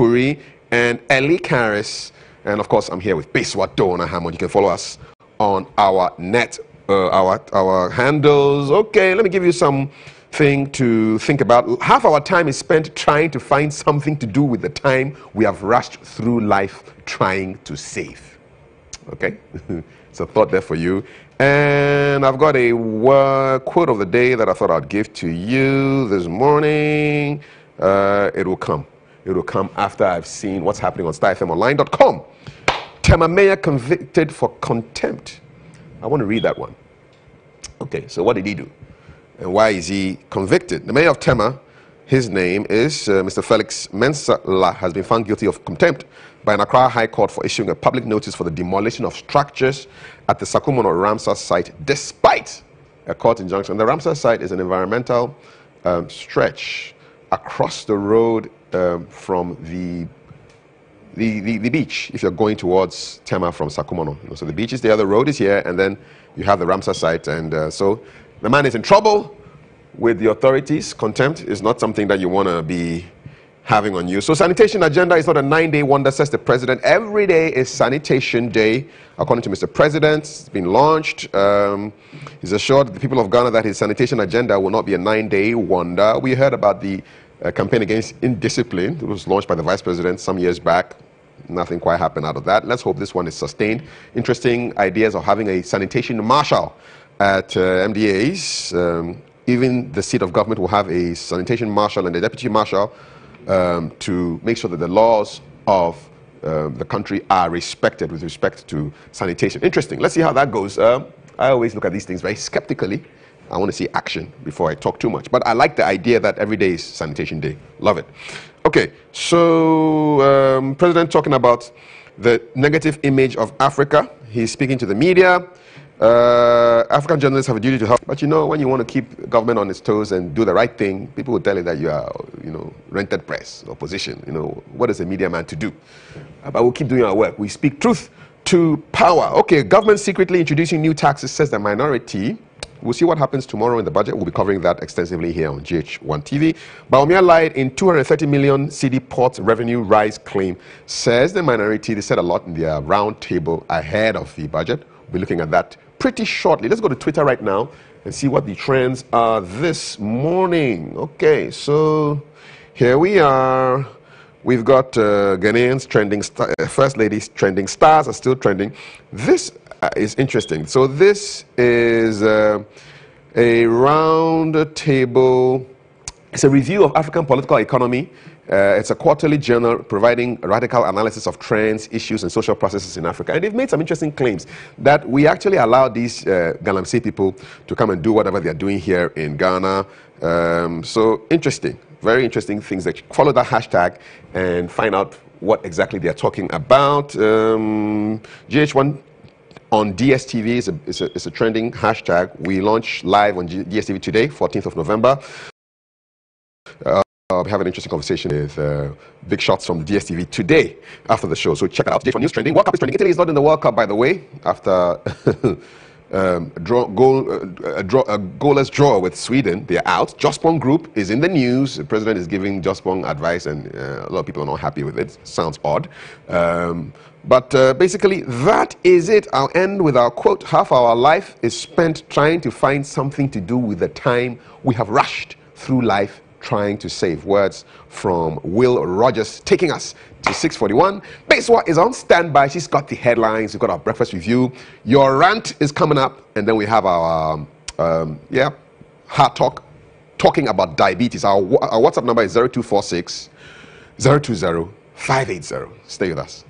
Puri, and Ellie Karras. And of course, I'm here with Beswa Dona Hammond. You can follow us on our our handles. Okay, let me give you something to think about. Half our time is spent trying to find something to do with the time we have rushed through life trying to save. Okay, it's a thought there for you. And I've got a quote of the day that I thought I'd give to you this morning. It will come. It will come after I've seen what's happening on StarFMOnline.com. Tema Mayor convicted for contempt. I want to read that one. Okay, so what did he do? And why is he convicted? The mayor of Tema, his name is Mr. Felix Mensah, has been found guilty of contempt by an Accra High Court for issuing a public notice for the demolition of structures at the Sakumono Ramsar site, despite a court injunction. The Ramsar site is an environmental stretch across the road from the beach, if you're going towards Tema from Sakumono. So the beach is there, the road is here, and then you have the Ramsar site. And so the man is in trouble with the authorities. Contempt is not something that you want to be having on you. So sanitation agenda is not a 9-day wonder, says the president. Every day is sanitation day, according to Mr. President. It's been launched. He's assured the people of Ghana that his sanitation agenda will not be a 9-day wonder. We heard about the campaign against indiscipline. It was launched by the vice president some years back. Nothing quite happened out of that. Let's hope this one is sustained. Interesting ideas of having a sanitation marshal at MDAs. Even the seat of government will have a sanitation marshal and a deputy marshal to make sure that the laws of the country are respected with respect to sanitation. Interesting. Let's see how that goes. I always look at these things very skeptically. I want to see action before I talk too much. But I like the idea that every day is sanitation day. Love it. Okay, so President talking about the negative image of Africa. He's speaking to the media. African journalists have a duty to help. But you know, when you want to keep government on its toes and do the right thing, people will tell you that you are, rented press, opposition. What is a media man to do? But we'll keep doing our work. We speak truth to power. Okay, government secretly introducing new taxes, says the minority. We'll see what happens tomorrow in the budget. We'll be covering that extensively here on GH1 TV. Bawumia lied in 230 million CD port revenue rise claim, says the minority. They said a lot in their round table ahead of the budget. We'll be looking at that pretty shortly. Let's go to Twitter right now and see what the trends are this morning. Okay, so here we are. We've got Ghanaians trending, First Ladies trending, stars are still trending. This is interesting. So this is a round table. It's a review of African political economy. It's a quarterly journal providing radical analysis of trends, issues, and social processes in Africa. And they've made some interesting claims that we actually allow these Galamsey people to come and do whatever they're doing here in Ghana. So interesting, very interesting things. That follow that hashtag and find out what exactly they're talking about. GH1 on DSTV is a trending hashtag. We launch live on DSTV today, 14th of November. We have an interesting conversation with big shots from DSTV today after the show. So check it out. GH1 News trending. World Cup is trending. Italy is not in the World Cup, by the way, after a goalless draw with Sweden. They're out. Jospong Group is in the news. The president is giving Jospong advice, and a lot of people are not happy with it. Sounds odd. But basically, that is it. I'll end with our quote. Half our life is spent trying to find something to do with the time we have rushed through life trying to save. Words from Will Rogers, taking us to 6:41. Beswa is on standby. She's got the headlines. We've got our breakfast review. Your rant is coming up, and then we have our hard talk, talking about diabetes. Our WhatsApp number is 0246 020 580. Stay with us.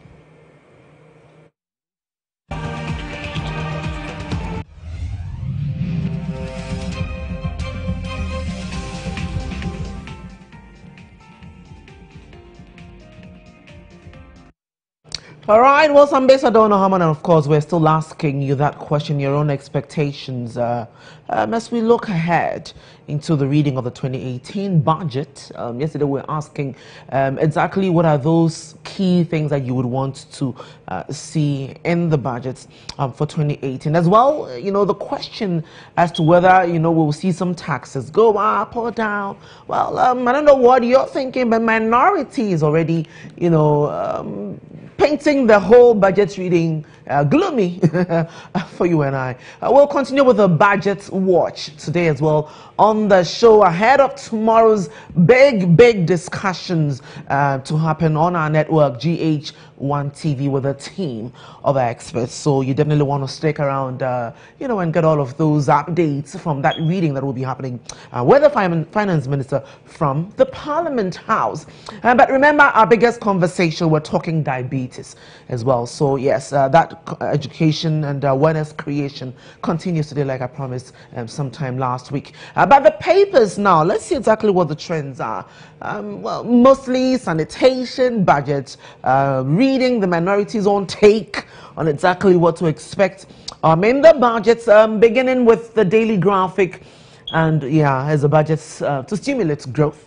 All right, well, Sambesa Dona Haman, and of course, we're still asking you that question, your own expectations, as we look ahead into the reading of the 2018 budget. Yesterday, we were asking exactly what are those key things that you would want to see in the budget for 2018. As well, the question as to whether, we'll see some taxes go up or down. Well, I don't know what you're thinking, but minority is already, painting the whole budget reading gloomy for you and I. We'll continue with the budget watch today as well on the show ahead of tomorrow's big discussions to happen on our network GH1 TV with a team of experts. So you definitely want to stick around, and get all of those updates from that reading that will be happening with the finance minister from the Parliament House. But remember, our biggest conversation, we're talking diabetes as well. So yes, that education and awareness creation continues today, like I promised sometime last week. But the papers now, let's see exactly what the trends are. Well, mostly sanitation, budget, reading the minority's own take on exactly what to expect in the budgets, beginning with the Daily Graphic, and as a budget to stimulate growth.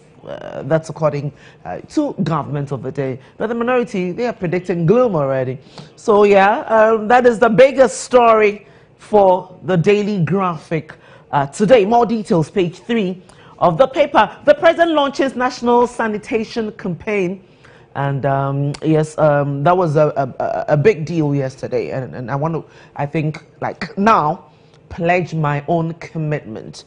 That's according to government of the day. But the minority, they are predicting gloom already. So that is the biggest story for the Daily Graphic today. More details, page 3 of the paper. The president launches national sanitation campaign. And that was a big deal yesterday. And I want to, I think, like now, pledge my own commitment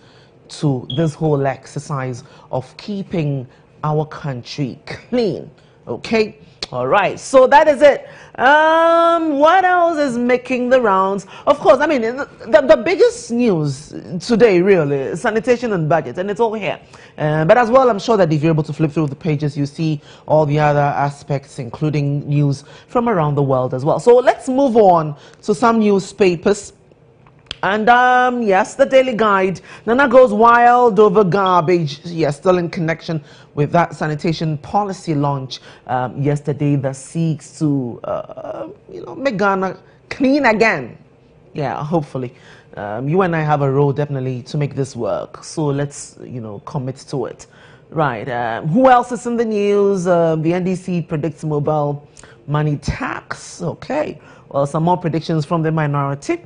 to this whole exercise of keeping our country clean. Okay, all right, so that is it. What else is making the rounds? Of course, I mean, the biggest news today really is sanitation and budget, and it's all here. But as well, I'm sure that if you're able to flip through the pages, you see all the other aspects, including news from around the world as well. So let's move on to some newspapers. And yes, the Daily Guide. Nana goes wild over garbage. Yes, still in connection with that sanitation policy launch yesterday that seeks to, make Ghana clean again. Yeah, hopefully. You and I have a role definitely to make this work. So let's, commit to it. Right. Who else is in the news? The NDC predicts mobile money tax. Okay. Well, some more predictions from the minority.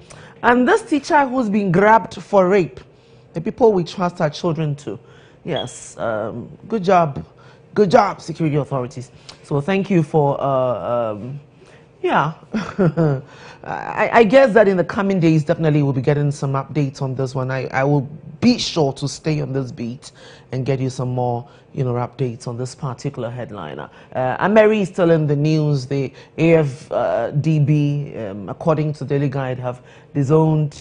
And this teacher who's been grabbed for rape, the people we trust our children to. Yes, good job, security authorities. So thank you for, I guess that in the coming days, definitely we'll be getting some updates on this one. I will be sure to stay on this beat and get you some more, updates on this particular headliner. Ameri is still in the news. The AFDB, according to Daily Guide, have disowned,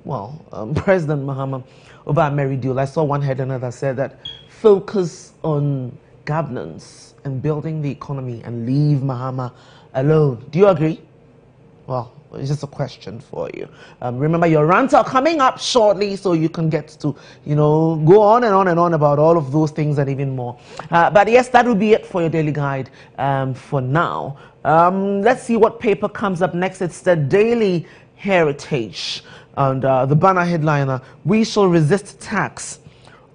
President Mahama over Ameri deal. I saw one headliner that said that focus on governance and building the economy and leave Mahama alone. Do you agree? Well, it's just a question for you. Remember, your rants are coming up shortly, so you can get to, go on and on and on about all of those things and even more. But yes, that will be it for your Daily Guide for now. Let's see what paper comes up next. It's the Daily Heritage. And the banner headliner, we shall resist tax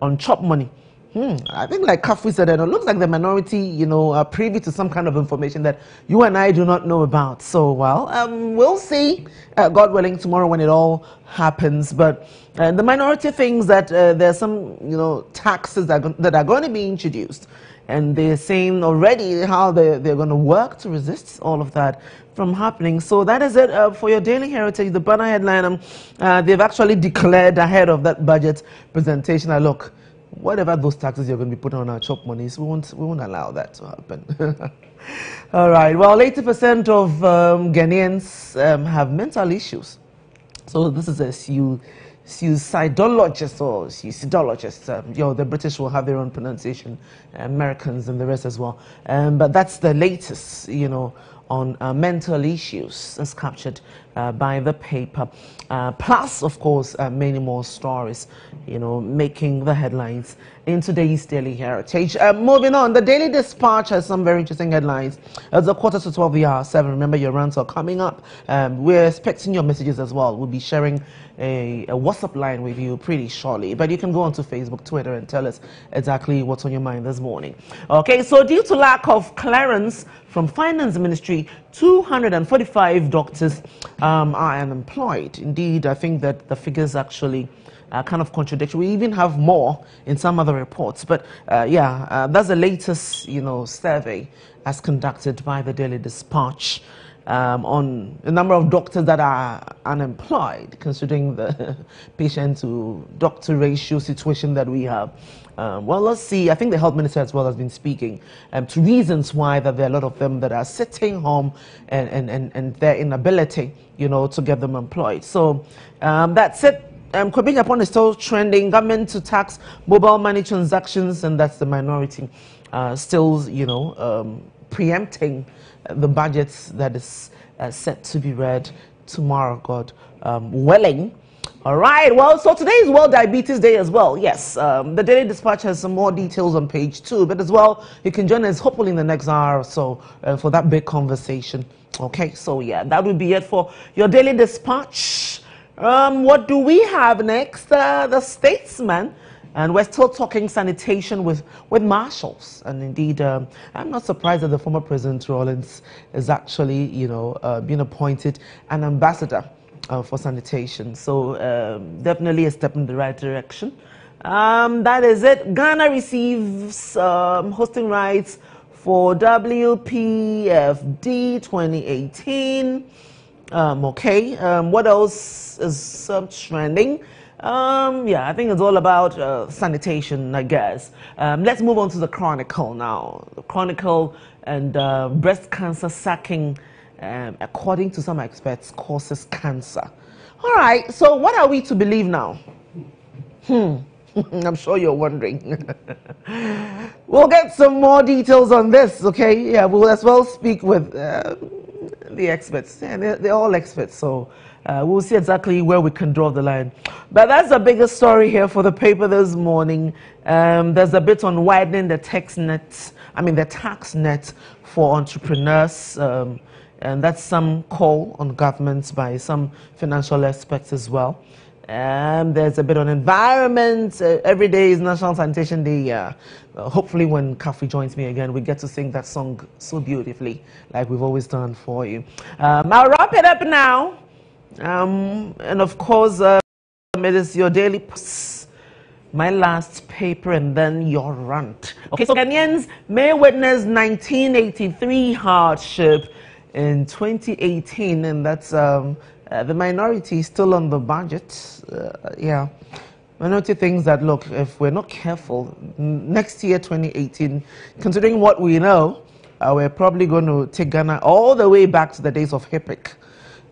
on chop money. I think like Kafu said, it looks like the minority, are privy to some kind of information that you and I do not know about. So, we'll see, God willing, tomorrow when it all happens. But the minority thinks that there's some, taxes that are going to be introduced. And they're saying already how they're going to work to resist all of that from happening. So that is it for your Daily Heritage. The banner headline, they've actually declared ahead of that budget presentation. Look, whatever those taxes you're going to be putting on our chop monies, we won't allow that to happen. All right. Well, 80% of Ghanaians have mental issues. So this is a suicidologist or suicidologist. The British will have their own pronunciation, Americans and the rest as well. But that's the latest, on mental issues, as captured by the paper. Plus, of course, many more stories, making the headlines in today's Daily Heritage. Moving on, the Daily Dispatch has some very interesting headlines. It's a 7:15 the hour 7. Remember, your rants are coming up. We're expecting your messages as well. We'll be sharing a WhatsApp line with you pretty shortly. But you can go onto Facebook, Twitter, and tell us exactly what's on your mind this morning. Okay, so due to lack of clearance from Finance Ministry, 245 doctors are unemployed. Indeed, I think that the figures actually kind of contradictory. We even have more in some other reports. But that's the latest, survey as conducted by the Daily Dispatch on the number of doctors that are unemployed, considering the patient-to-doctor ratio situation that we have. Well, let's see. I think the health minister as well has been speaking to reasons why that there are a lot of them that are sitting home and their inability, to get them employed. So that's it. Kwabena Agyapong is still trending. Government to tax mobile money transactions, and that's the minority still, preempting the budgets that is set to be read tomorrow, God willing. All right, well, so today is World Diabetes Day as well. Yes, the Daily Dispatch has some more details on page 2, but as well, you can join us hopefully in the next hour or so for that big conversation. Okay, so yeah, that would be it for your Daily Dispatch. What do we have next? The Statesman. And we're still talking sanitation with marshals. And indeed, I'm not surprised that the former President Rawlings is actually, being appointed an ambassador for sanitation. So definitely a step in the right direction. That is it. Ghana receives hosting rights for WPFD 2018. What else is trending? I think it's all about sanitation, I guess. Let's move on to the Chronicle now. The Chronicle and breast cancer sacking, according to some experts, causes cancer. All right, so what are we to believe now? I'm sure you're wondering. We'll get some more details on this, okay? Yeah, we'll as well speak with the experts. Yeah, they're all experts, so we'll see exactly where we can draw the line. But that's the biggest story here for the paper this morning. There's a bit on widening the tax net for entrepreneurs. And that's some call on governments by some financial experts as well. There's a bit on environment. Every day is National Sanitation Day. Hopefully when Kafi joins me again, we get to sing that song so beautifully, like we've always done for you. I'll wrap it up now. And of course, it is your daily post, my last paper, and then your rant. Okay, so Ghanaians may witness 1983 hardship in 2018, and that's the minority still on the budget. Minority thinks that, look, if we're not careful, next year, 2018, considering what we know, we're probably going to take Ghana all the way back to the days of HIPIC.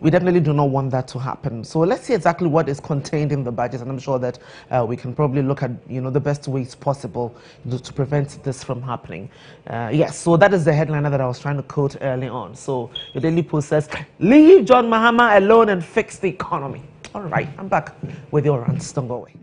We definitely do not want that to happen. So let's see exactly what is contained in the budget, and I'm sure that we can probably look at the best ways possible to prevent this from happening. Yes, so that is the headliner that I was trying to quote early on. So the Daily Post says, "Leave John Mahama alone and fix the economy." All right, I'm back with your rants. Don't go away.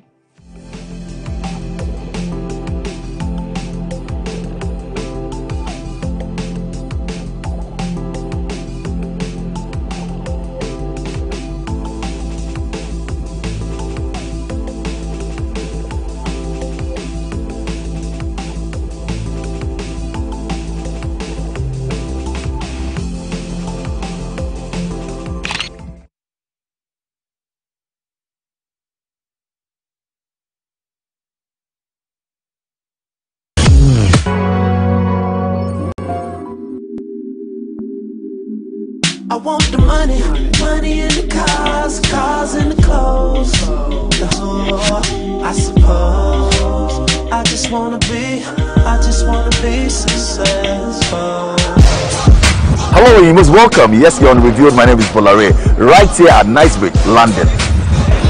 I want the money, money in the cars, cars in the clothes, the whore, I suppose. I just wanna be successful. Hello, you most welcome. Yes, you're on Reviewed. My name is Bolare, right here at Knightsbridge, London.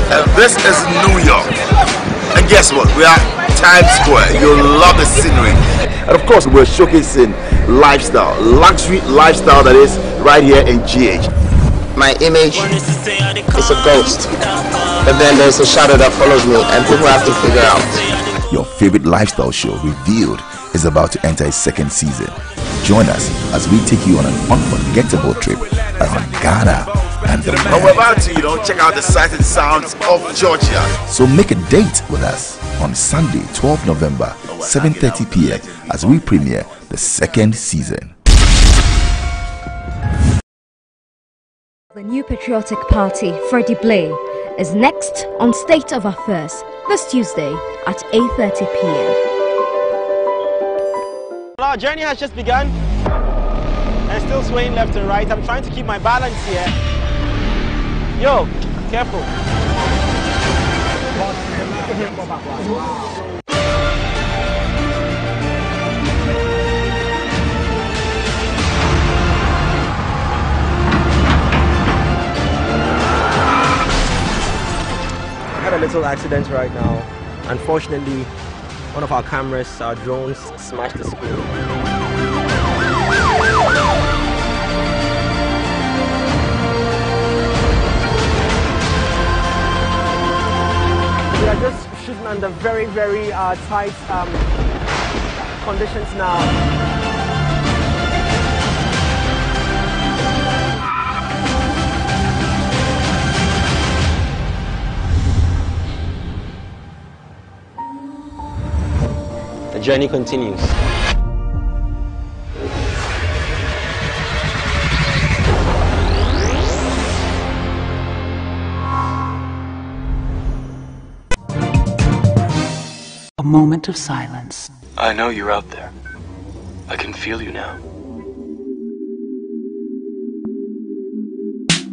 And this is New York. And guess what? We are Times Square. You'll love the scenery. And of course, we're showcasing lifestyle, luxury lifestyle that is right here in GH. My image is a ghost, but then there's a shadow that follows me, and people have to figure out. Your favorite lifestyle show, Revealed, is about to enter its second season. Join us as we take you on an unforgettable trip around Ghana and the And we're about to, check out the sights and sounds of Georgia. So make a date with us on Sunday, 12 November, 7:30 p.m. as we premiere the second season. The new patriotic party, Freddie Blay, is next on State of Affairs this Tuesday at 8:30 p.m. Our journey has just begun and still swaying left and right. I'm trying to keep my balance here. Yo, careful. I had a little accident right now. Unfortunately, one of our cameras, our drones, smashed the screen. We are just shooting under very, very tight conditions now. The journey continues. A moment of silence. I know you're out there. I can feel you now.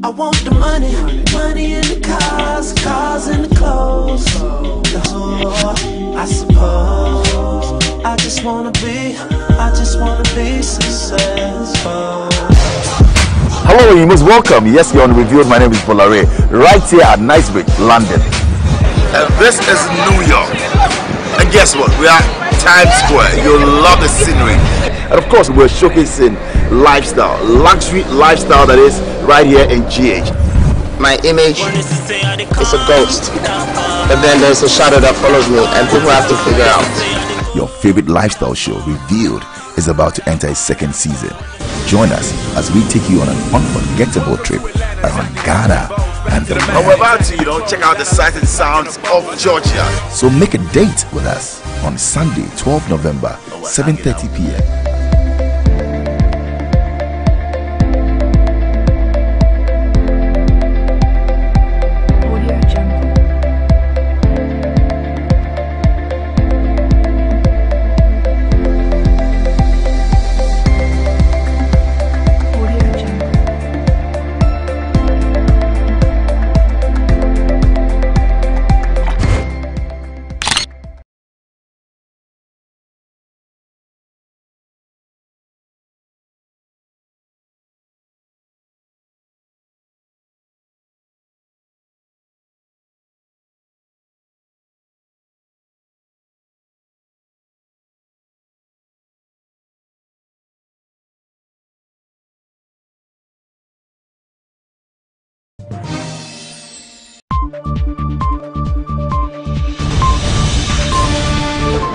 I want the money, money in the cars, cars in the clothes, the whole, I suppose. I just wanna be successful. Hello, you most welcome. Yes, you're on Revealed. My name is Bolare, right here at Knightsbridge, London. And this is New York. And guess what? We are Times Square. You'll love the scenery. And of course, we're showcasing lifestyle, luxury lifestyle that is right here in GH. My image is a ghost, but then there's a shadow that follows me, and people have to figure out. Your favorite lifestyle show, Revealed, is about to enter its second season. Join us as we take you on an unforgettable trip around Ghana and the And we're about to, check out the sights and sounds of Georgia. So make a date with us on Sunday, 12 November, 7:30 p.m.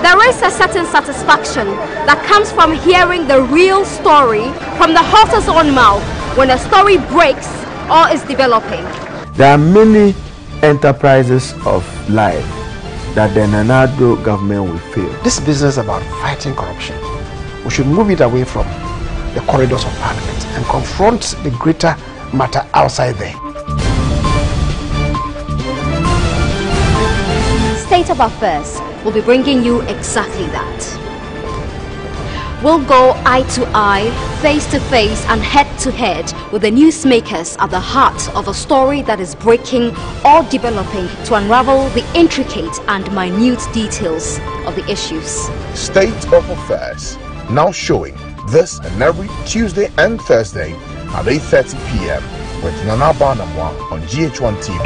There is a certain satisfaction that comes from hearing the real story from the horse's own mouth when a story breaks or is developing. There are many enterprises of life that the Nana Addo government will fail. This business about fighting corruption, we should move it away from the corridors of parliament and confront the greater matter outside there. State of Affairs will be bringing you exactly that. We'll go eye to eye, face to face and head to head with the newsmakers at the heart of a story that is breaking or developing to unravel the intricate and minute details of the issues. State of Affairs, now showing this and every Tuesday and Thursday at 8:30 p.m. with Nana Barnamwa on GH1 TV.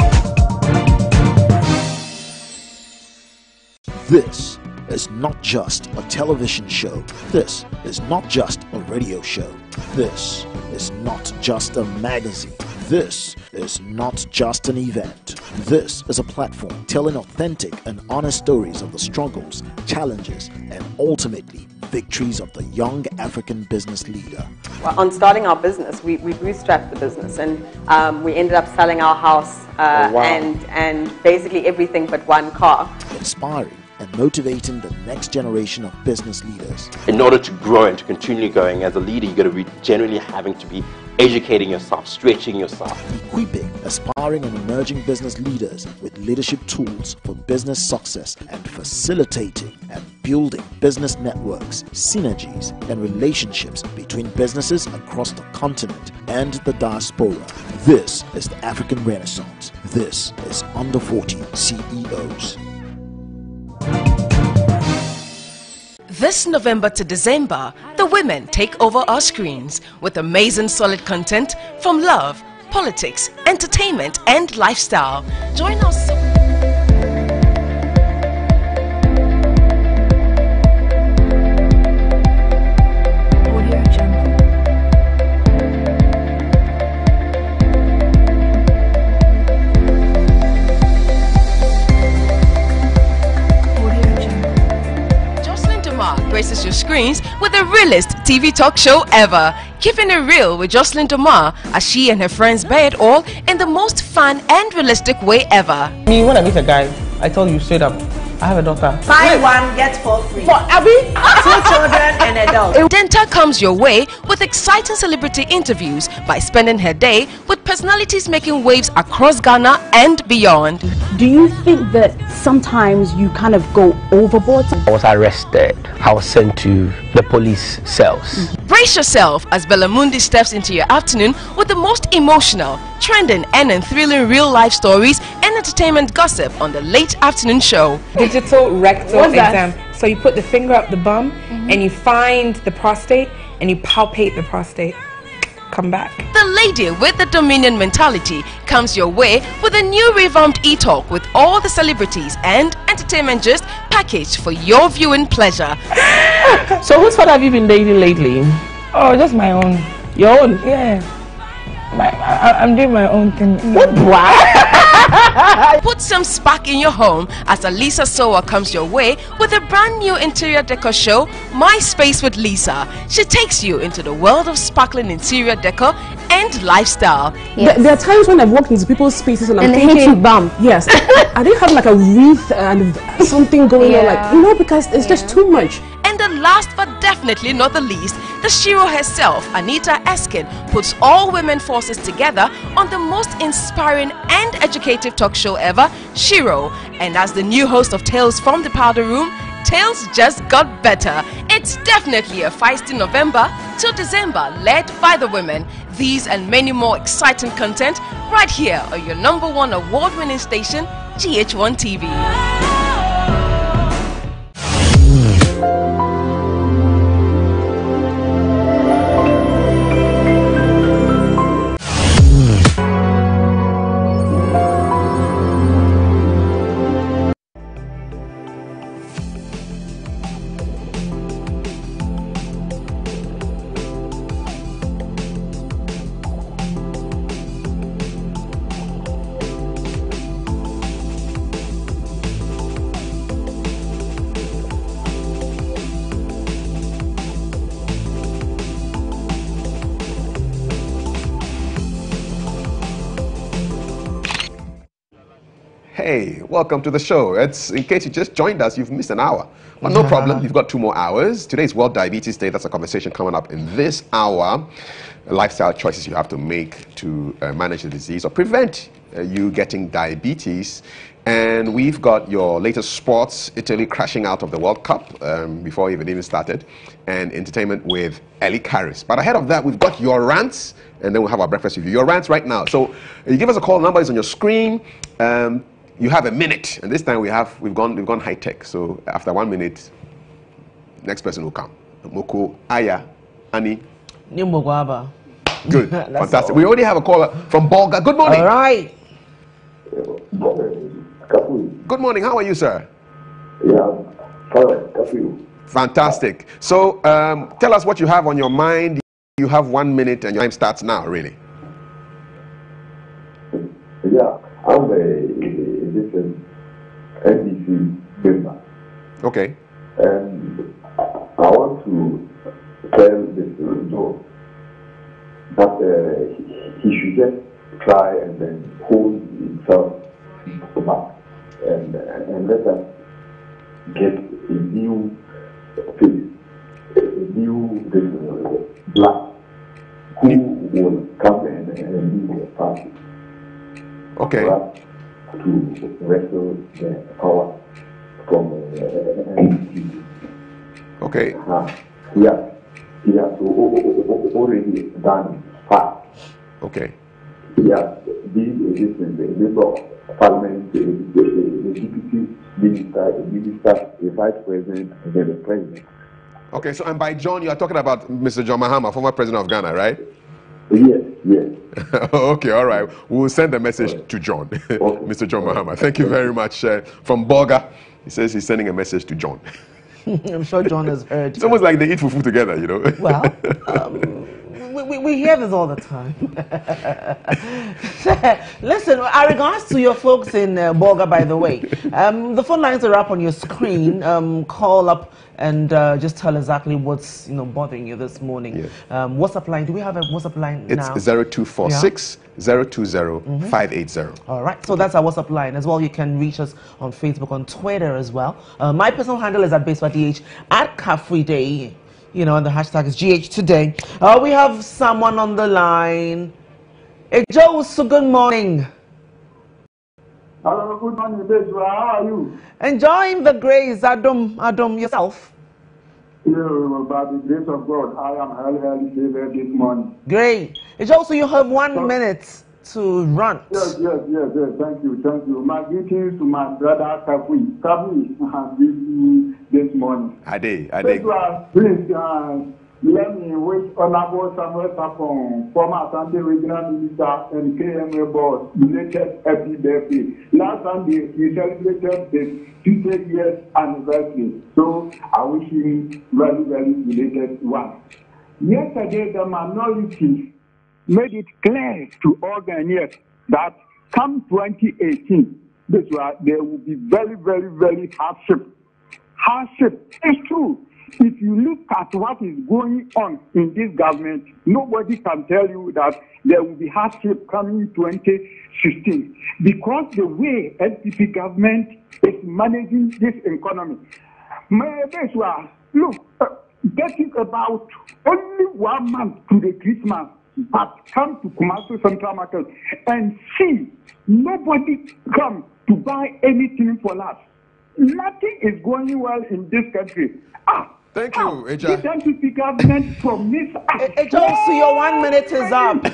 This is not just a television show. This is not just a radio show. This is not just a magazine. This is not just an event. This is a platform telling authentic and honest stories of the struggles, challenges, and ultimately victories of the young African business leader. Well, on starting our business, we bootstrapped the business, and we ended up selling our house and basically everything but one car. Inspiring and motivating the next generation of business leaders. In order to grow and to continue going as a leader, you've got to be generally having to be educating yourself, stretching yourself. Equipping aspiring and emerging business leaders with leadership tools for business success and facilitating and building business networks, synergies, and relationships between businesses across the continent and the diaspora. This is the African Renaissance. This is Under 40 CEOs. This November to December, the women take over our screens with amazing solid content from love, politics, entertainment, and lifestyle. Join us. Graces your screens with the realest TV talk show ever. Keeping it real with Jocelyn Domar as she and her friends bear it all in the most fun and realistic way ever. Me, when I meet a guy, I tell you straight up, I have a daughter. Buy one, get 4 free. For Abby? 2 children and adults. Denta comes your way with exciting celebrity interviews by spending her day with personalities making waves across Ghana and beyond. Do you think that sometimes you kind of go overboard? I was arrested. I was sent to the police cells. Brace yourself as Bellamundi steps into your afternoon with the most emotional, trending and thrilling real-life stories and entertainment gossip on the late afternoon show. Digital rectal exam. So you put the finger up the bum and you find the prostate and you palpate the prostate. Come back. The lady with the Dominion mentality comes your way with a new revamped e-talk with all the celebrities and entertainment gist packaged for your viewing pleasure. So whose father have you been dating lately? Oh, just my own. Your own? Yeah. I'm doing my own thing. Put some spark in your home as Lisa Sowa comes your way with a brand new interior decor show, My Space with Lisa. She takes you into the world of sparkling interior decor and lifestyle. Yes. There are times when I've walked into people's spaces and I'm thinking, hate you bum. Yes, I didn't have like a wreath and something going on, like, you know, because it's just too much. And the last but definitely not the least, the Shiro herself, Anita Eskin, puts all women forces together on the most inspiring and educative talk show ever, Shiro. And as the new host of Tales from the Powder Room, Tales just got better. It's definitely a feisty November till December led by the women. These and many more exciting content right here on your #1 award-winning station, GH1 TV. Hey, welcome to the show. It's, in case you just joined us, you've missed an hour. But no problem, you've got 2 more hours. Today's World Diabetes Day. That's a conversation coming up in this hour. Lifestyle choices you have to make to manage the disease or prevent you getting diabetes. And we've got your latest sports, Italy crashing out of the World Cup before it even started, and entertainment with Ellie Harris. But ahead of that, we've got your rants, and then we'll have our breakfast with you. Your rants right now. So you give us a call, number is on your screen. You have a minute, and this time we've gone high tech. So after 1 minute, next person will come. Moko, Aya, Annie. Good, fantastic. All. We already have a caller from Bolga. Good morning. All right. Good morning. How are you, sir? Yeah, Fantastic. So tell us what you have on your mind. You have 1 minute and your time starts now, really. Yeah, I'm a different NDC member. Okay. And I want to tell Mr. Joe that he should just try and then hold himself back and let us get a new face, a new black who will come and lead the party. Okay. To wrestle the power from NDC. Okay. He has already done fast. Okay. He has been a member of parliament, a deputy minister, a minister, a vice president, and then a president. Okay, so and by John, you are talking about Mr. John Mahama, former president of Ghana, right? Yes. Okay, all right. We'll send a message to John, Mr. John Mahama. Thank you very much. From Boga, he says he's sending a message to John. I'm sure John has heard. It's almost like they eat fufu together, you know. Well, we hear this all the time. Listen, in regards to your folks in Boga, by the way, the phone lines are up on your screen. Call up and just tell exactly what's bothering you this morning. Yes. WhatsApp line. Do we have a WhatsApp line now? It's 0246 020 580. All right, so that's our WhatsApp line as well. You can reach us on Facebook, on Twitter as well. My personal handle is at BaseWaDH, at Kafriday. And the hashtag is GH Today. We have someone on the line. Joe, so good morning. Hello, good morning, Bezwa. How are you? Enjoying the grace, Adam, yourself? Yeah, by the grace of God, I am highly favored this morning. Great. Joe, so you have 1 minute to run. Yes. Thank you. My greetings to my brother Kafui. Kafui has been this morning. Ade. Please, let me wish Honorable Samuel Sapon, former Asante Regional Minister and KMA boss, belated happy birthday. Last Sunday, he celebrated the 50 years anniversary. So I wish him very, very belated one. Yesterday, the minorities made it clear to all Ghanaians that come 2018, there will be very, very, very hardship. Hardship is true. If you look at what is going on in this government, nobody can tell you that there will be hardship coming 2016 because the way NPP government is managing this economy. Look, getting about only 1 month to the Christmas, but come to Kumasi Central Market and see nobody come to buy anything for us. Nothing is going well in this country. Thank you, Eja. The NPP government promised us. So your 1 minute is up.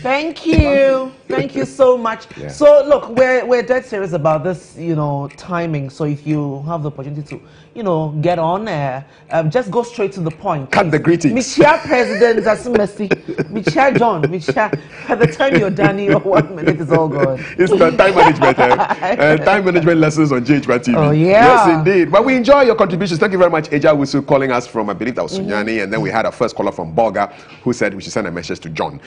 Thank you. Thank you so much. Yeah. So look, we're dead serious about this, timing. So if you have the opportunity to, get on air, just go straight to the point. Cut the greetings. Michia President, that's messy. Michia John, by the time you're done, your 1 minute is all gone. It's the time management, time management lessons on GH1 TV. Oh, yeah. Yes, indeed. But we enjoy your contributions. Thank you very much, Eja Wusu, calling us from, I believe that was Sunyani, and then we had our first caller from Boga, who said we should send a message to John.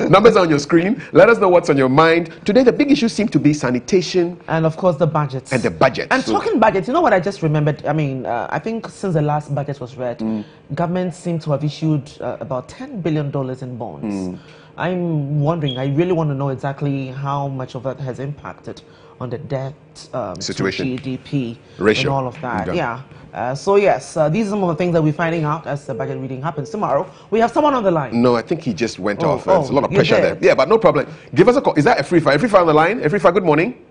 Numbers on your screen. Let us know what's on your mind. Today, the big issue seems to be sanitation. And of course, the budget. And the budget. And talking budget, you know what I just remembered? I mean, I think since the last budget was read, government seemed to have issued about $10 billion in bonds. I'm wondering, I really want to know exactly how much of that has impacted on the debt situation, GDP, ratio, and all of that. So yes, these are some of the things that we're finding out as the budget reading happens tomorrow. We have someone on the line. No, I think he just went off. There's a lot of pressure there. Yeah, but no problem. Give us a call. Is that Afrifa? Afrifa on the line? Afrifa, good morning.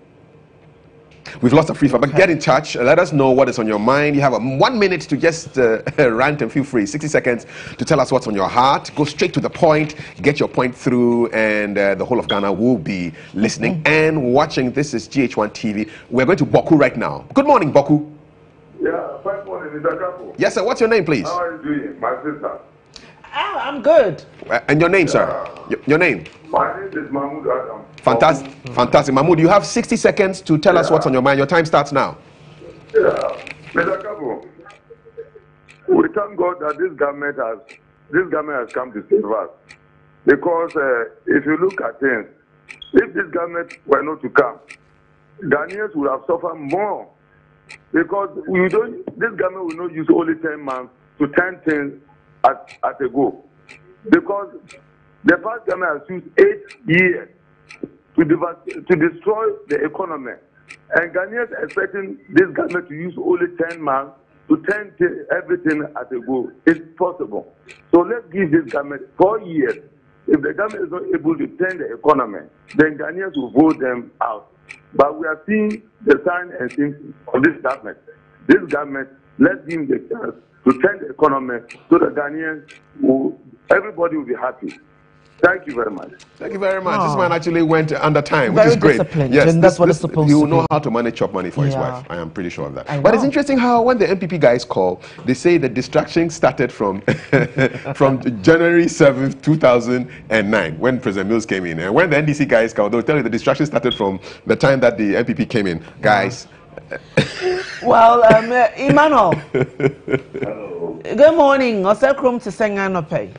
We've lost Afrifa, but get in touch. Let us know what is on your mind. You have 1 minute to just rant and feel free. 60 seconds to tell us what's on your heart. Go straight to the point. Get your point through, and the whole of Ghana will be listening and watching. This is GH1 TV. We're going to Boku right now. Good morning, Boku. Yeah, fine morning, Mr. Kapo. Yes, sir. What's your name, please? How are you doing, my sister? I'm good. And your name, sir? Your name? My name is Mahmoud Adam. Fantastic. Fantastic. Mahmoud, you have 60 seconds to tell us what's on your mind. Your time starts now. Yeah. Mr. Kabo, we thank God that this government has come to save us. Because if you look at things, if this government were not to come, Ghanaians would have suffered more. Because this government will not use only 10 months to 10 things at a go. Because the past government has used 8 years to destroy the economy. And Ghanaians are expecting this government to use only 10 months to turn everything at a go. It's possible. So let's give this government 4 years. If the government is not able to turn the economy, then Ghanaians will vote them out. But we are seeing the sign and symptoms of this government. This government, let's give them the chance to turn the economy so that Ghanaians everybody will be happy. Thank you very much. Thank you very much. This man actually went under time, Very which is great. disciplined, and that's what it's supposed he to will know be. how to manage chop money for his Yeah. wife. I am pretty sure of that. I But it's know. interesting how when the MPP guys call, they say the distraction started from from January 7th, 2009, when President Mills came in. And when the NDC guys call, they'll tell you the distraction started from the time that the MPP came in. Guys. Well, Emmanuel. Good morning. Osekrum to Senganope.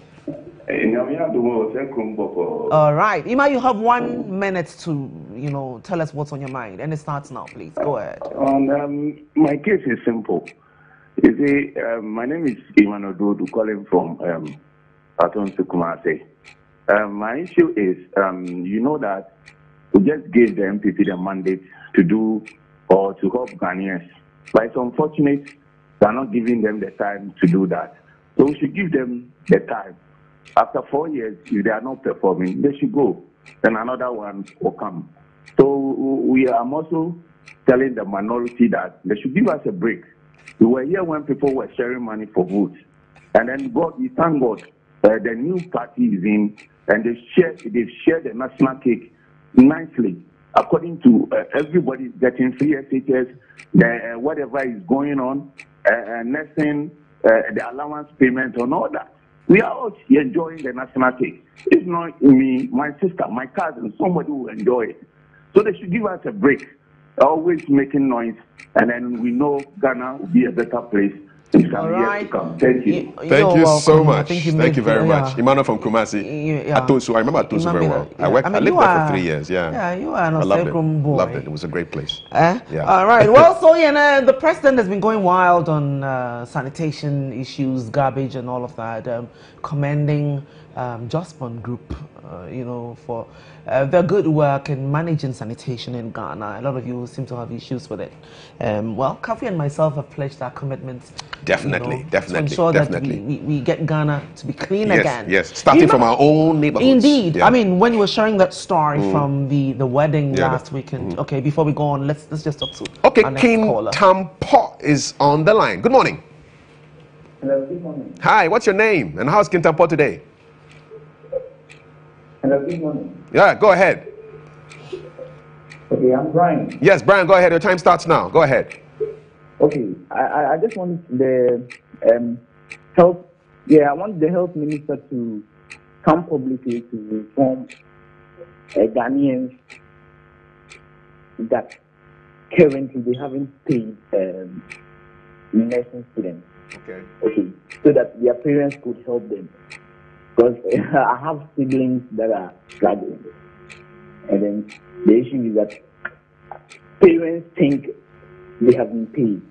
All right. Ima, you have 1 minute to, tell us what's on your mind. And it starts now, please. Go ahead. My case is simple. You see, my name is Emmanuel Dodu, calling from Aton Kumasi. My issue is, you know that we just gave the MPP the mandate to do or to help Ghanaians. But it's unfortunate they're not giving them the time to do that. So we should give them the time. After 4 years, if they are not performing, they should go. Then another one will come. So we are also telling the minority that they should give us a break. We were here when people were sharing money for votes. And then we thank God, the new party is in, and they've shared the national cake nicely. According to everybody getting free SHS, whatever is going on, nursing, the allowance payment and all that. We are all enjoying the national cake. If not me, my sister, my cousin, somebody will enjoy it. So they should give us a break. Always making noise, and then we know Ghana will be a better place. All right. Thank you. Thank you so much. Thank you very much. Emmanuel from Kumasi. Atosu. I remember Atosu very well. I lived there for 3 years. Yeah, you are I loved it. boy. Loved it. It was a great place. Yeah. All right. Well, so the president has been going wild on sanitation issues, garbage, and all of that, commending Jospon Group, for their good work in managing sanitation in Ghana. A lot of you seem to have issues with it. Well, Kafi and myself have pledged our commitments. Definitely. To ensure that we get Ghana to be clean again. Yes, starting from our own neighborhoods. Indeed. Yeah. I mean, when you were sharing that story from the wedding last weekend. Okay, before we go on, let's just talk to our next King caller. Tampo is on the line. Good morning. Hello, good morning. Hi, what's your name? And how's King Tampo today? Hello, good morning. Yeah, go ahead. Okay, I'm Brian. Yes, Brian, go ahead. Your time starts now. Go ahead. Okay, I just want the health. Yeah, I want the health minister to come publicly to inform Ghanaians that currently they haven't paid nursing students. Okay, so that their parents could help them. Because I have siblings that are struggling. And then the issue is that parents think they have been paid,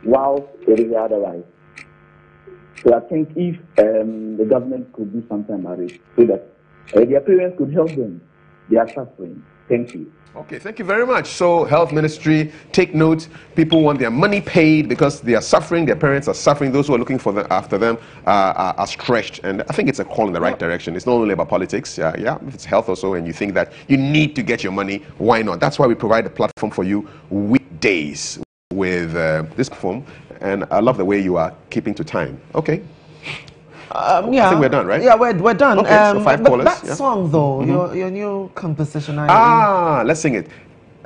while it is otherwise. So I think if the government could do something about it, so that their parents could help them, they are suffering. Thank you. Okay, thank you very much. So, Health Ministry, take note. People want their money paid because they are suffering. Their parents are suffering. Those who are looking for them after them are stretched. And I think it's a call in the right direction. It's not only about politics. If it's health also, and you think that you need to get your money, why not? That's why we provide a platform for you weekdays with this platform. And I love the way you are keeping to time. Okay. I think we're done, right? Yeah, we're done. Okay, so 5 but callers. that song, though, your new composition. Let's sing it.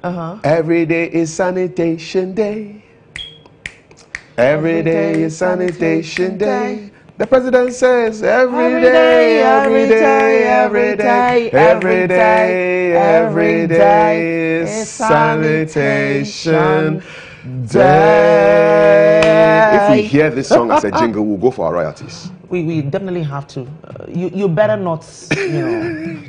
Every day is sanitation day. Every day is sanitation day. The president says every day, every day, every day, every day, every day is sanitation If we hear this song as a jingle, we'll go for our royalties. We definitely have to. You better not,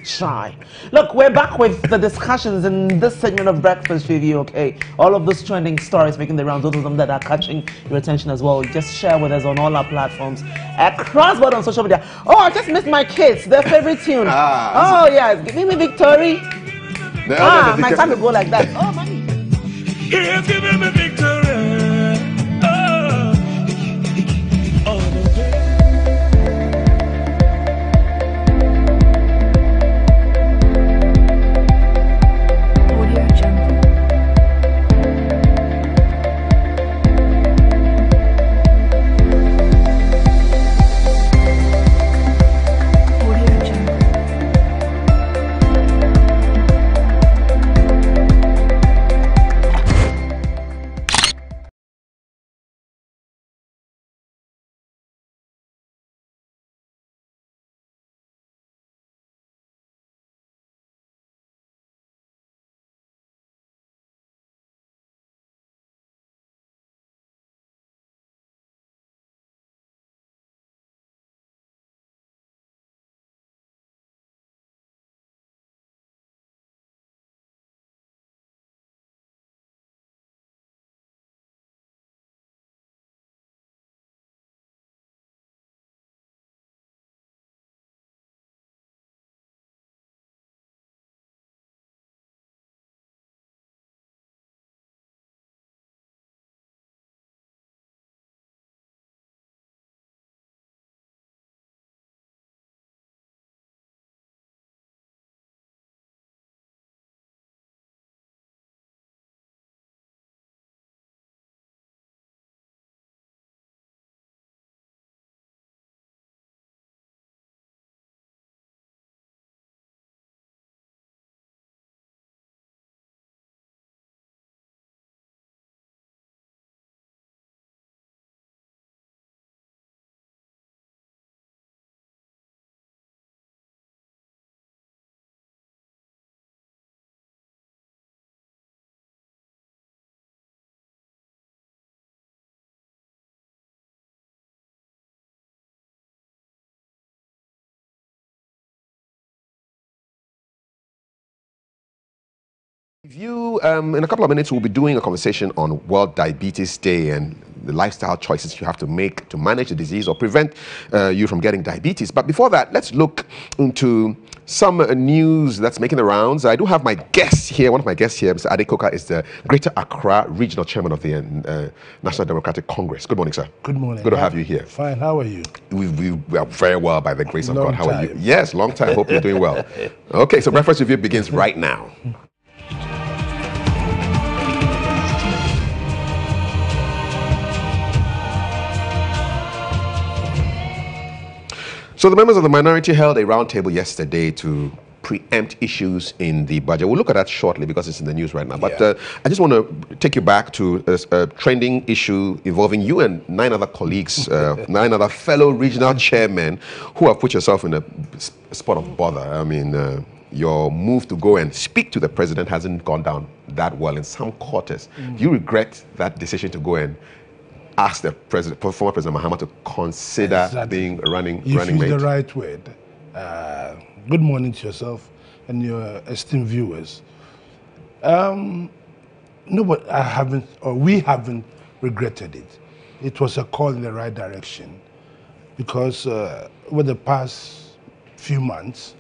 try. Look, we're back with the discussions in this segment of Breakfast Review, okay? All of those trending stories making the rounds, those of them that are catching your attention as well. Just share with us on all our platforms. Across board on social media. Oh, I just missed my kids, their favorite tune. Oh, yeah, give me Victory. My son will go like that. Oh, mommy. He's giving me victory. In a couple of minutes, we'll be doing a conversation on World Diabetes Day and the lifestyle choices you have to make to manage the disease or prevent you from getting diabetes. But before that, let's look into some news that's making the rounds. I do have my guest here. One of my guests here, Mr. Ade Coker, is the Greater Accra Regional Chairman of the National Democratic Congress. Good morning, sir. Good morning. Good to have you here. Fine. How are you? We are very well by the grace of God. How are you? Time. Yes, long time. Hope you're doing well. Okay, so Breakfast Review begins right now. So the members of the minority held a roundtable yesterday to preempt issues in the budget. We'll look at that shortly because it's in the news right now. But I just want to take you back to a trending issue involving you and 9 other colleagues, 9 other fellow regional chairmen who have put yourself in a spot of bother. I mean, your move to go and speak to the president hasn't gone down that well in some quarters. Do you regret that decision to go and ask the former President Mahama to consider being running mate? You use the right word. Good morning to yourself and your esteemed viewers. No, but I haven't, or we haven't regretted it. It was a call in the right direction because over the past few months,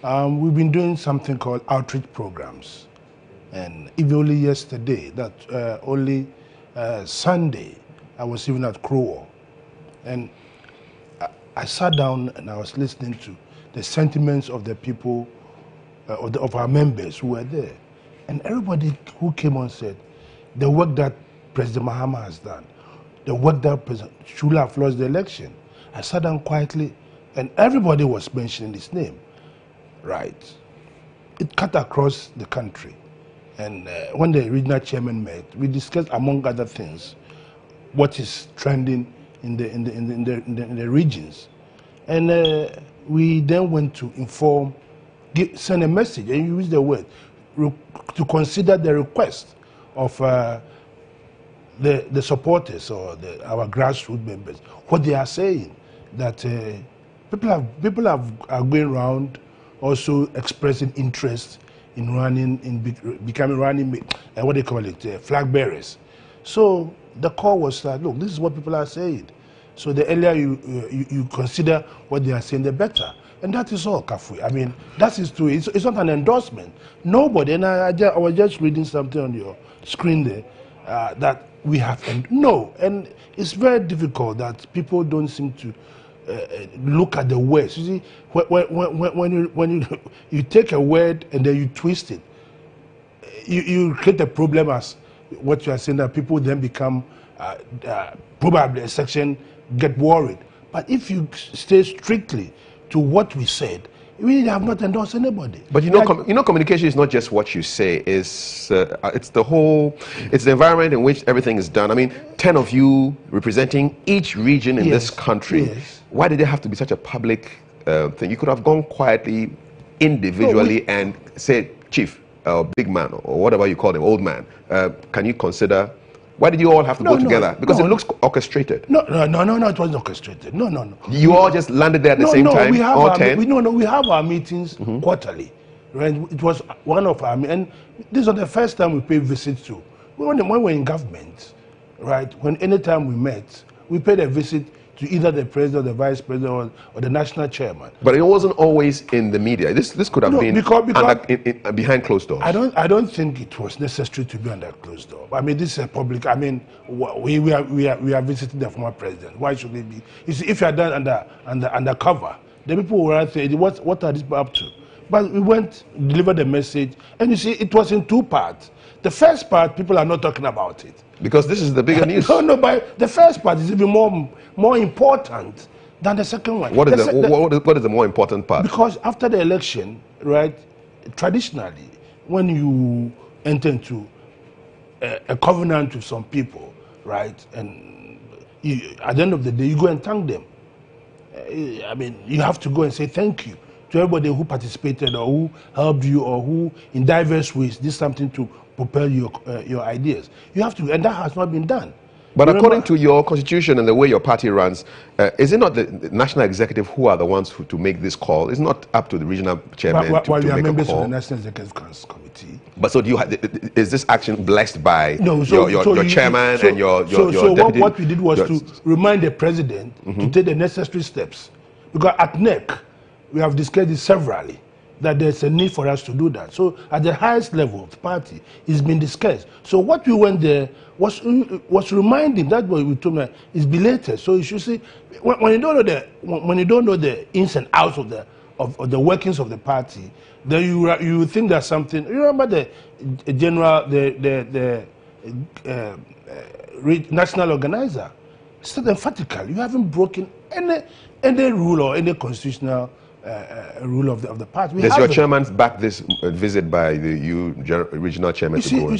we've been doing something called outreach programs. And even only yesterday, only Sunday, I was even at Crowell, and I sat down and I was listening to the sentiments of the people, of our members who were there. And everybody who came on said, the work that President Mahama has done, the work that President Shula have lost the election. I sat down quietly and everybody was mentioning his name. Right. It cut across the country. And when the regional chairman met, we discussed, among other things, what is trending in the regions. And we then went to inform, send a message, and use the word, to consider the request of the supporters or our grassroots members, what they are saying, that people are going around also expressing interest in running, becoming what they call it, flag bearers. So the call was that, look, this is what people are saying. So the earlier you consider what they are saying, the better. And that is all, Kafui. I mean, that is true. It's not an endorsement. Nobody, and I was just reading something on your screen there, that we have, and it's very difficult that people don't seem to look at the words. You see, when you take a word and then you twist it, you create a problem as what you are saying, that people then become probably a section get worried. But if you stay strictly to what we said, we have not endorsed anybody. But you know, communication is not just what you say. It's the environment in which everything is done. I mean, 10 of you representing each region in this country. Yes. Why did it have to be such a public thing? You could have gone quietly, individually, and said, Chief, big man, or whatever you call him, old man, can you consider? Why did you all have to go together? Because it looks orchestrated. No, it wasn't orchestrated. No. You all just landed there at the same time, all 10? We have our meetings quarterly. Right? It was one of our, and this was the first time we paid visits to. When we were in government, right, anytime we met, we paid a visit to either the president, or the vice president, or the national chairman. But it wasn't always in the media. This could have been because behind closed doors. I don't think it was necessary to be under closed door. I mean, this is a public. I mean, we are visiting the former president. Why should it be? You see, if you are done under cover, the people will say, "What are these people up to?" But we went, delivered the message, and you see, it was in two parts. The first part, people are not talking about it. Because this is the bigger news. No, but the first part is even more important than the second one. What is the more important part? Because after the election, right, traditionally, when you enter into a covenant with some people, right, and at the end of the day, you go and thank them. I mean, you have to go and say thank you to everybody who participated or who helped you or who, in diverse ways, did something to propel your ideas. You have to, and that has not been done. But according to your constitution and the way your party runs, is it not the national executive who are the ones to make this call? It's not up to the regional chairman to make a call. While you are members of the National Executive Committee. But so is this action blessed by your chairman and your deputy? What we did was to remind the president to take the necessary steps. Because at NEC, we have discussed it severally, that there's a need for us to do that. So at the highest level of the party, it's been discussed. So what we went there was reminding, that what we told me is belated. So you should see, when you don't know the ins and outs of the workings of the party, then you think there's something. You remember the national organizer said emphatically, you haven't broken any rule or any constitutional rule of the party. Does your chairman back this visit by the regional chairman to go?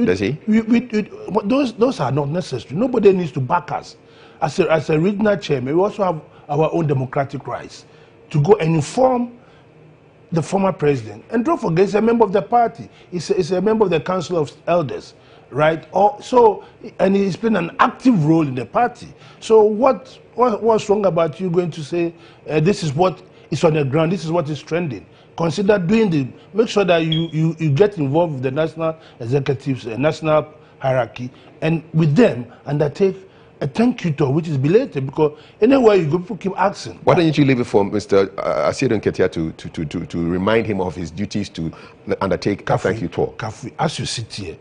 Does he? Those are not necessary. Nobody needs to back us. As a regional chairman, we also have our own democratic rights to go and inform the former president. And don't forget, he's a member of the party. He's a member of the Council of Elders, right? And he's playing an active role in the party. So what's wrong about you going to say, this is what is on the ground, this is what is trending? Consider make sure that you get involved with the national executives, national hierarchy, and with them undertake a thank you tour, which is belated, because anywhere you go, people keep asking. Why don't you leave it for Mr. Asiedu Nketia to remind him of his duties to undertake a thank you tour? Kafui, as you sit here,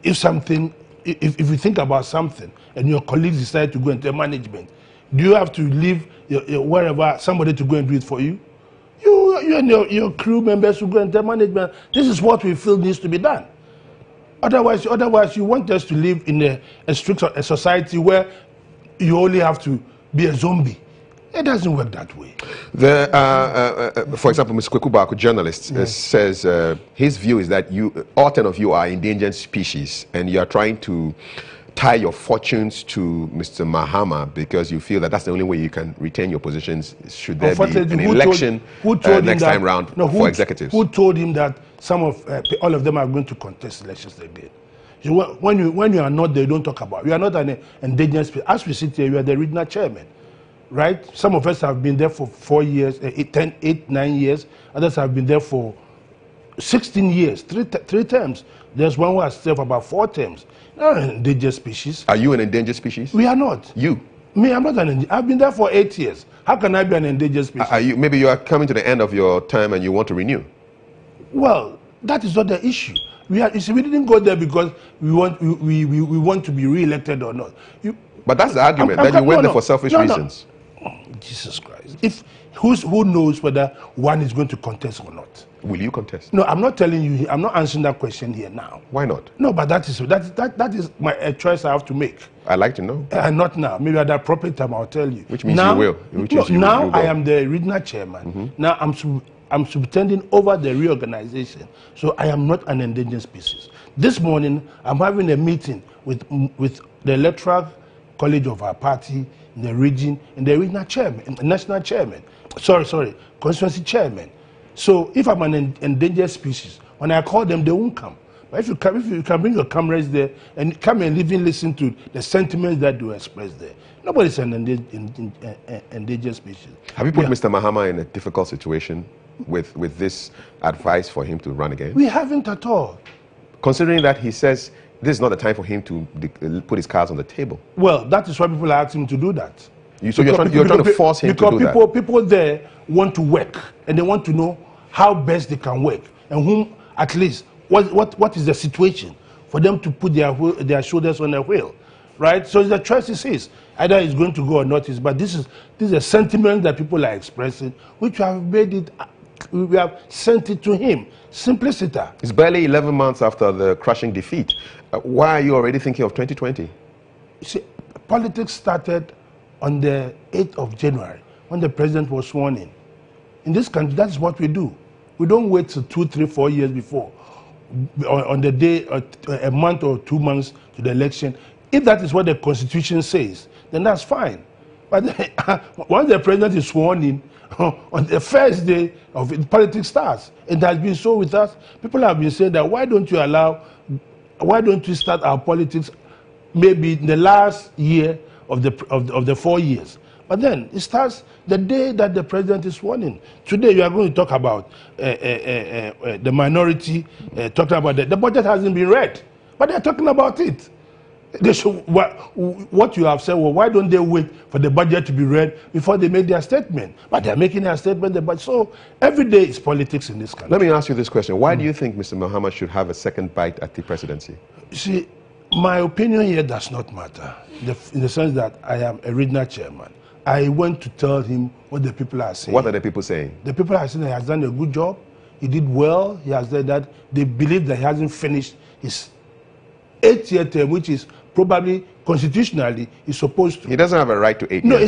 if you think about something and your colleagues decide to go into management, do you have to leave wherever somebody to go and do it for you? You and your crew members who go into management, this is what we feel needs to be done. Otherwise, you want us to live in a strict society where you only have to be a zombie. It doesn't work that way. For example, Mr. Kweku Baako, journalist, says his view is that all 10 of you are endangered species, and you are trying to tie your fortunes to Mr. Mahama because you feel that that's the only way you can retain your positions should there be an election next time round for executives. Who told him that all of them are going to contest elections again? So when you are not there, you don't talk about. You are not an endangered species. As we sit here, you are the regional chairman, right? Some of us have been there for 4 years, 9 years. Others have been there for 16 years, three terms. There's one who has served about 4 terms. Not an endangered species. Are you an endangered species? We are not. You? Me, I'm not an endangered. I've been there for 8 years. How can I be an endangered species? Maybe you are coming to the end of your term and you want to renew. Well, that is not the issue. We didn't go there because we want to be re-elected or not. But that's the argument, that you went there for selfish reasons. Oh, Jesus Christ. Who knows whether one is going to contest or not? Will you contest? No, I'm not telling you. I'm not answering that question here now. Why not? No, but that is my choice I have to make. I'd like to know. Not now. Maybe at the appropriate time I'll tell you. Which means now, you will. Now I am the regional chairman. Now I'm subtending over the reorganization. So I am not an endangered species. This morning I'm having a meeting with the electoral college of our party in the region, and the regional chairman, national chairman. Constituency chairman. So if I'm an endangered species, when I call them, they won't come. But if you can bring your cameras there and come and even listen to the sentiments that do express there. Nobody's an endangered species. Have you put Mr. Mahama in a difficult situation with this advice for him to run again? We haven't at all. Considering that he says this is not the time for him to put his cards on the table. Well, that is why people are asking him to do that. You're trying to force him to do that. Because people there want to work, and they want to know how best they can work, and whom at least what is the situation for them to put their shoulders on the wheel, right? So the choice is his. Either he's going to go or not. But this is a sentiment that people are expressing, which we have sent it to him. Simplicity. It's barely 11 months after the crushing defeat. Why are you already thinking of 2020? You see, politics started on the 8th of January when the president was sworn in. In this country, that's what we do. We don't wait till 2, 3, 4 years before, on the day, a month or 2 months to the election. If that is what the Constitution says, then that's fine. But once the president is sworn in, on the first day of it, politics starts. It has been so with us. People have been saying that why don't you start our politics maybe in the last year of the 4 years? But then it starts the day that the president is sworn in. Today you are going to talk about the minority, talking about the budget hasn't been read, but they are talking about it. They should, what you have said, well, why don't they wait for the budget to be read before they make their statement? But they're making their statement. So every day is politics in this country. Let me ask you this question. Why do you think Mr. Mahama should have a second bite at the presidency? You see, my opinion here does not matter, in the sense that I am a regional chairman. I went to tell him what the people are saying. What are the people saying? The people are saying that he has done a good job. He did well. He has said that they believe that he hasn't finished his 8-year term, which is probably constitutionally is supposed to. He doesn't have a right to 8 years. No, he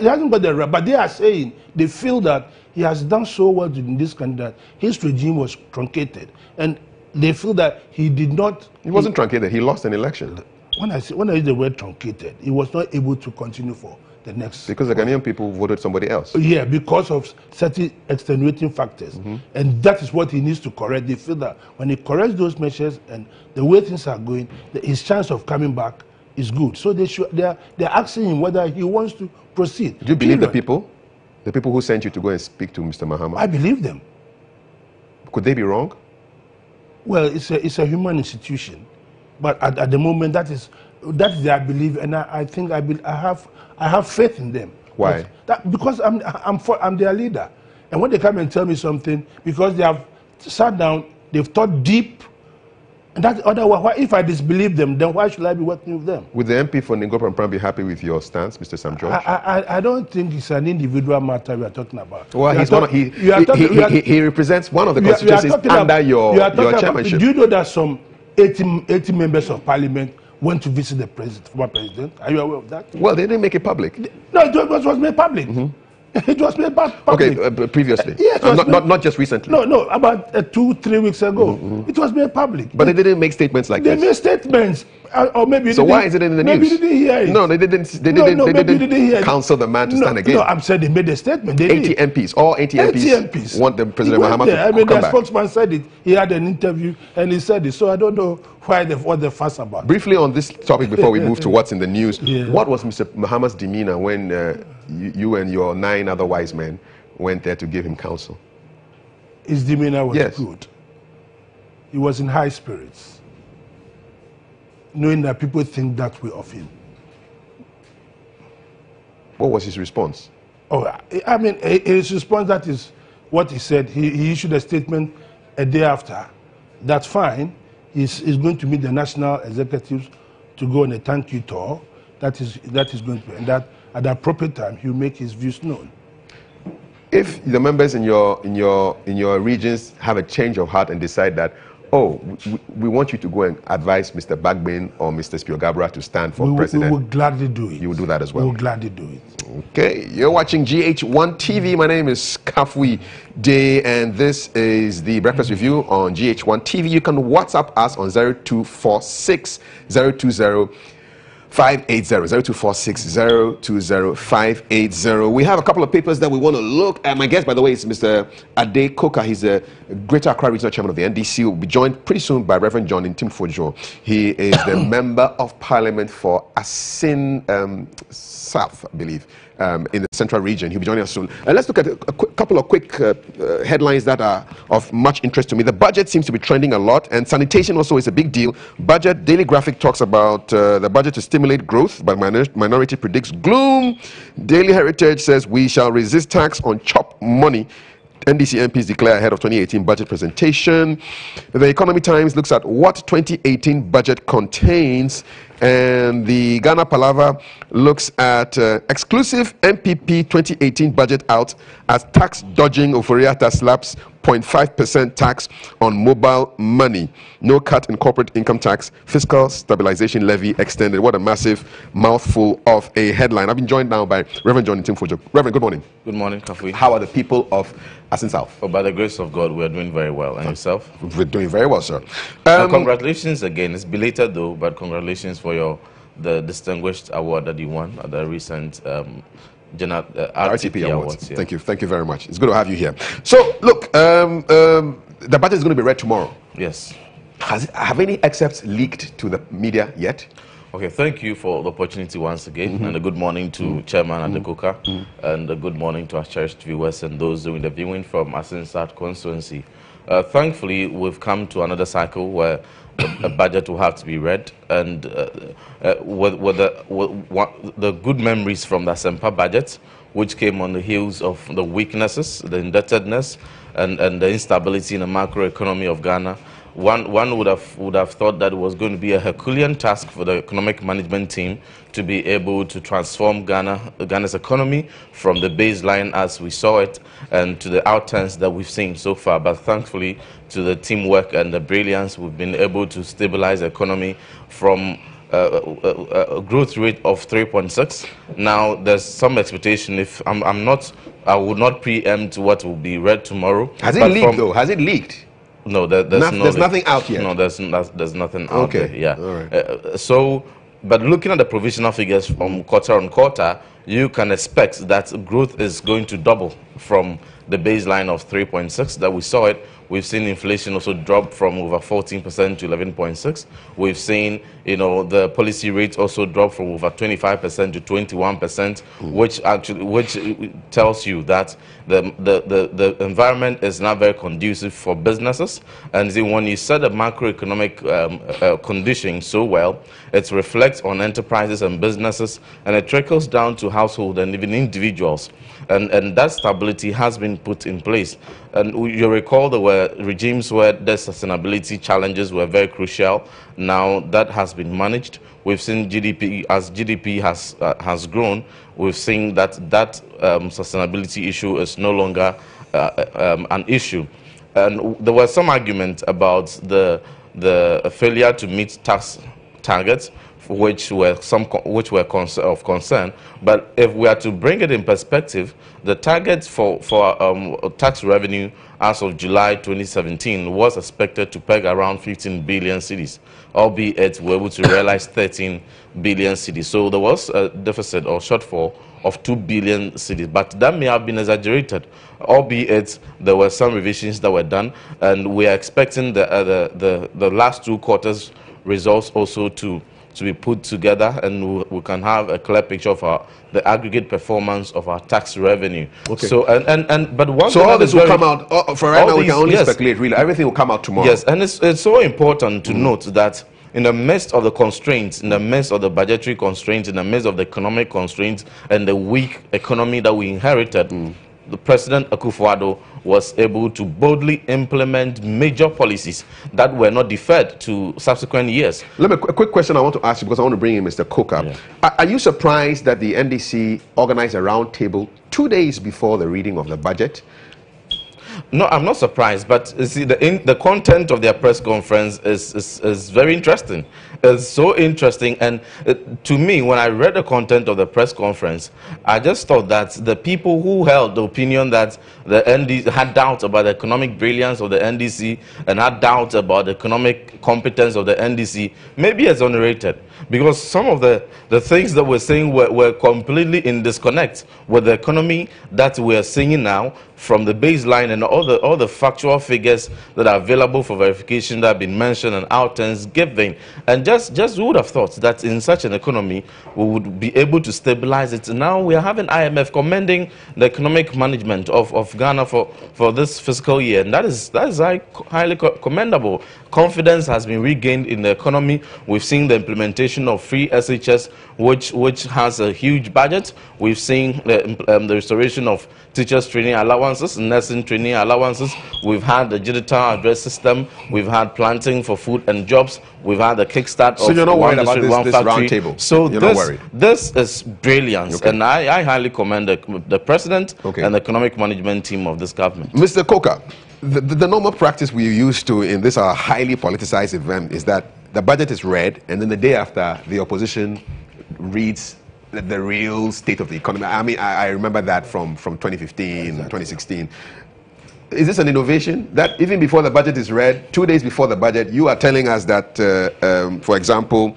hasn't got the right. But they are saying they feel that he has done so well in this country that his regime was truncated, and they feel that he did not. He wasn't truncated. He lost an election. When I use the word truncated, he was not able to continue for the next. Because the Ghanaian people voted somebody else. Yeah, because of certain extenuating factors. And that is what he needs to correct. They feel that when he corrects those measures and the way things are going, his chance of coming back is good. So they're asking him whether he wants to proceed. Do you believe the people? The people who sent you to go and speak to Mr. Mahama? I believe them. Could they be wrong? Well, it's a human institution. But at the moment, that is their belief, and I think I have faith in them. Why? Because I'm their leader, and when they come and tell me something, because they have sat down, they've thought deep, and that's otherwise. If I disbelieve them, then why should I be working with them? Would the MP for Ningo Prampram be happy with your stance, Mr. Sam George? I don't think it's an individual matter we are talking about. Well, he represents one of the constituencies under your chairmanship. Do you know that some 80 members of parliament went to visit the former president? Are you aware of that? Well, they didn't make it public. No, it was made public. It was made public. Okay, previously. Yes, not just recently. No, about 2-3 weeks ago. It was made public. But they didn't make statements like this. They made statements. Or maybe so why is it in the news? Maybe you didn't hear it. No, they didn't. They didn't counsel the man to stand again. No, I'm saying they made a statement. They 80 MPs, all 80 MPs want the President Mahama to come back. The spokesman said it. He had an interview and he said it. So I don't know what the fuss about. Briefly on this topic before we move to what's in the news. What was Mr. Mahama's demeanor when you and your 9 other wise men went there to give him counsel? His demeanor was good. He was in high spirits, knowing that people think that way of him. What was his response? Oh, I mean, his response, that is what he said. He issued a statement a day after. That's fine. He's going to meet the national executives to go on a thank you tour. That is going to be, and that at the appropriate time he'll make his views known. If the members in your regions have a change of heart and decide that, oh, we want you to go and advise Mr. Bagbin or Mr. Spiogabra to stand for president, we will gladly do it. You will do that as well. We will gladly do it. Okay, you're watching GH1 TV. My name is Kafui Day, and this is the Breakfast Review on GH1 TV. You can WhatsApp us on 0246 020 580 0246 020 580. We have a couple of papers that we want to look at. My guest, by the way, is Mr. Ade Coker. He's a Greater Accra Regional Chairman of the NDC. Will be joined pretty soon by Reverend John Ntimfojo. He is the Member of Parliament for Asin South, I believe, in the Central Region. He'll be joining us soon. Let's look at a couple of quick headlines that are of much interest to me. The budget seems to be trending a lot, and sanitation also is a big deal. Budget, Daily Graphic talks about the budget to stimulate growth, but Minority predicts gloom. Daily Heritage says we shall resist tax on chop money. NDC MPs declare ahead of 2018 budget presentation. The Economy Times looks at what 2018 budget contains, and the Ghana Palaver looks at exclusive MPP 2018 budget out as tax dodging Oforiatta slaps 0.5% tax on mobile money. No cut in corporate income tax. Fiscal stabilization levy extended. What a massive mouthful of a headline. I've been joined now by Reverend John Ntimfojo. Reverend, good morning. Good morning, Kafui. How are the people of Asin South? Oh, by the grace of God, we are doing very well. And yourself? We're doing very well, sir. Congratulations again. It's belated though, but congratulations for the distinguished award that you won at the recent RTP Awards. Yeah. Thank you very much. It's good to have you here. So, look, the budget is going to be read tomorrow. Yes. Have any excerpts leaked to the media yet? Okay, thank you for the opportunity once again, and a good morning to Chairman Ade Coker, and a good morning to our cherished viewers and those doing the viewing from Asin South constituency. Thankfully, we've come to another cycle where a budget will have to be read, and with the good memories from the Asempa budget, which came on the heels of the weaknesses, the indebtedness, and the instability in the macroeconomy of Ghana. One would have thought that it was going to be a Herculean task for the economic management team to be able to transform Ghana's economy from the baseline as we saw it and to the outturns that we've seen so far. But thankfully, to the teamwork and the brilliance, we've been able to stabilize the economy from a growth rate of 3.6. Now, there's some expectation. If I would not preempt what will be read tomorrow. Has it leaked though? Has it leaked? No, there's nothing out yet. No, there's nothing out there. Yeah. All right. But looking at the provisional figures from quarter on quarter, you can expect that growth is going to double from the baseline of 3.6 that we saw it. We've seen inflation also drop from over 14% to 11.6. We've seen, the policy rate also drop from over 25% to 21%, which tells you that the environment is not very conducive for businesses. And when you set the macroeconomic condition so well, it reflects on enterprises and businesses, and it trickles down to households and even individuals. And that stability has been put in place. And you recall there were regimes where the sustainability challenges were very crucial. Now that has been managed. We've seen GDP, as GDP has grown, we've seen that sustainability issue is no longer an issue. And there was some argument about the failure to meet tax targets which were of concern. But if we are to bring it in perspective, the target for tax revenue as of July 2017 was expected to peg around 15 billion cedis, albeit we were able to realize 13 billion cedis. So there was a deficit or shortfall of 2 billion cedis, but that may have been exaggerated, albeit there were some revisions that were done, and we are expecting the last 2 quarters results also to be put together, and we can have a clear picture of the aggregate performance of our tax revenue. Okay. So but one so thing all that this is will very- come out for right now. We can only speculate. Really, everything will come out tomorrow. Yes, and it's so important to note that in the midst of the constraints, in the midst of the budgetary constraints, in the midst of the economic constraints and the weak economy that we inherited, the President Akufo-Addo was able to boldly implement major policies that were not deferred to subsequent years. Let me a quick question I want to ask you, because I want to bring in Mr. Coker. Are you surprised that the NDC organized a round table 2 days before the reading of the budget? No, I'm not surprised, but you see, the content of their press conference is very interesting. It's so interesting, and to me, when I read the content of the press conference, I just thought that the people who held the opinion that the NDC had doubts about the economic brilliance of the NDC and had doubts about the economic competence of the NDC may be exonerated, because some of the things that we're saying were completely in disconnect with the economy that we're seeing now, from the baseline and all the factual figures that are available for verification that have been mentioned and outcomes given. And just who would have thought that in such an economy we would be able to stabilize it. Now we are having IMF commending the economic management of Ghana for this fiscal year, and that is highly commendable. Confidence has been regained in the economy. We've seen the implementation of free SHS, which has a huge budget. We've seen the restoration of teachers' training allowances, nursing training allowances. We've had the digital address system. We've had planting for food and jobs. We've had the kickstart So of you're not one worried about district, this one round factory. table? So You're not worried? this is brilliance, Okay. and I highly commend the president and the economic management team of this government. Mr. Coker, the normal practice we used to in this our highly politicized event is that the budget is read, and then the day after, the opposition reads the real state of the economy. I mean, I remember that from 2015, 2016. Is this an innovation that even before the budget is read, 2 days before the budget, you are telling us that, for example,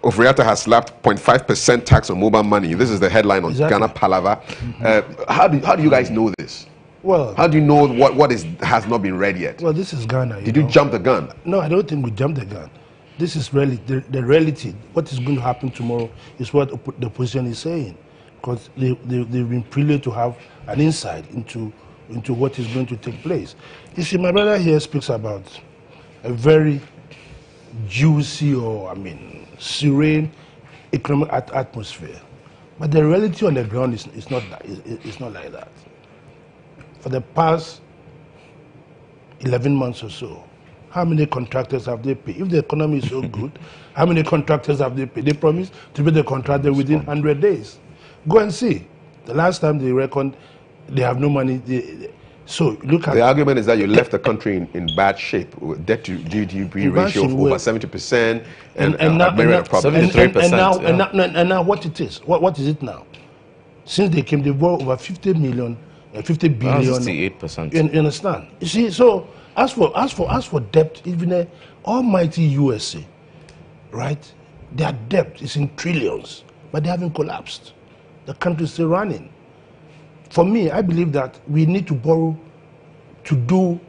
Ofri-Atta has slapped 0.5% tax on mobile money? This is the headline on Ghana Palaver. How do you guys know this? Well, how do you know what has not been read yet? Well, this is Ghana. Did you jump the gun? No, I don't think we jumped the gun. This is really the reality. What is going to happen tomorrow is what the opposition is saying, because they've been privileged to have an insight into what is going to take place. You see, my brother here speaks about a very juicy serene economic atmosphere, but the reality on the ground is not like that. For the past 11 months or so, how many contractors have they paid? If the economy is so good, how many contractors have they paid? They promised to pay the contractor within 100 days. Go and see. The last time they reckoned, they have no money. So look at the argument is that you left the country in bad shape, with debt to GDP ratio of over 70%, and now 73%. And now what it is? What is it now? Since they came, they borrowed over 50 billion. 68%. You understand? You see, so as for debt, even the almighty USA, right? Their debt is in trillions, but they haven't collapsed. The country is still running. For me, I believe that we need to borrow to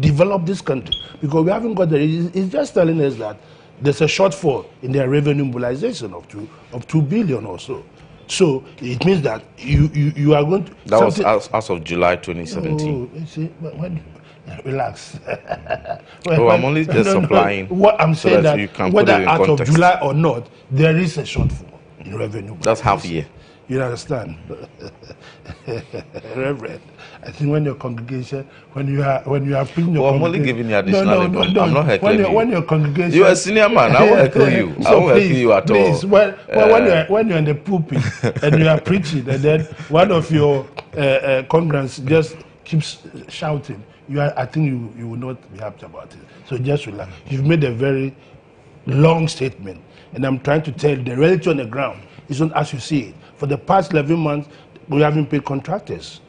develop this country, because we haven't got it's just telling us that there's a shortfall in their revenue mobilization of 2 billion or so. So it means that you are going to... That was as of July 2017. Oh, you see, relax. I'm only just supplying. What I'm saying that that you can whether put it in out context. of July or not, there is a shortfall in revenue. That's half a year. You understand? Reverend, I think when your congregation, when you are preaching your I'm only giving you additional no, I'm not heckling you. When your congregation... You're a senior man. I won't heckle you. I won't heckle you at all. When you're in the pulpit and you are preaching, and then one of your congregants just keeps shouting, I think you will not be happy about it. So just relax. You've made a very long statement, and I'm trying to tell the reality on the ground is not as you see it. For the past 11 months, we haven't paid contractors.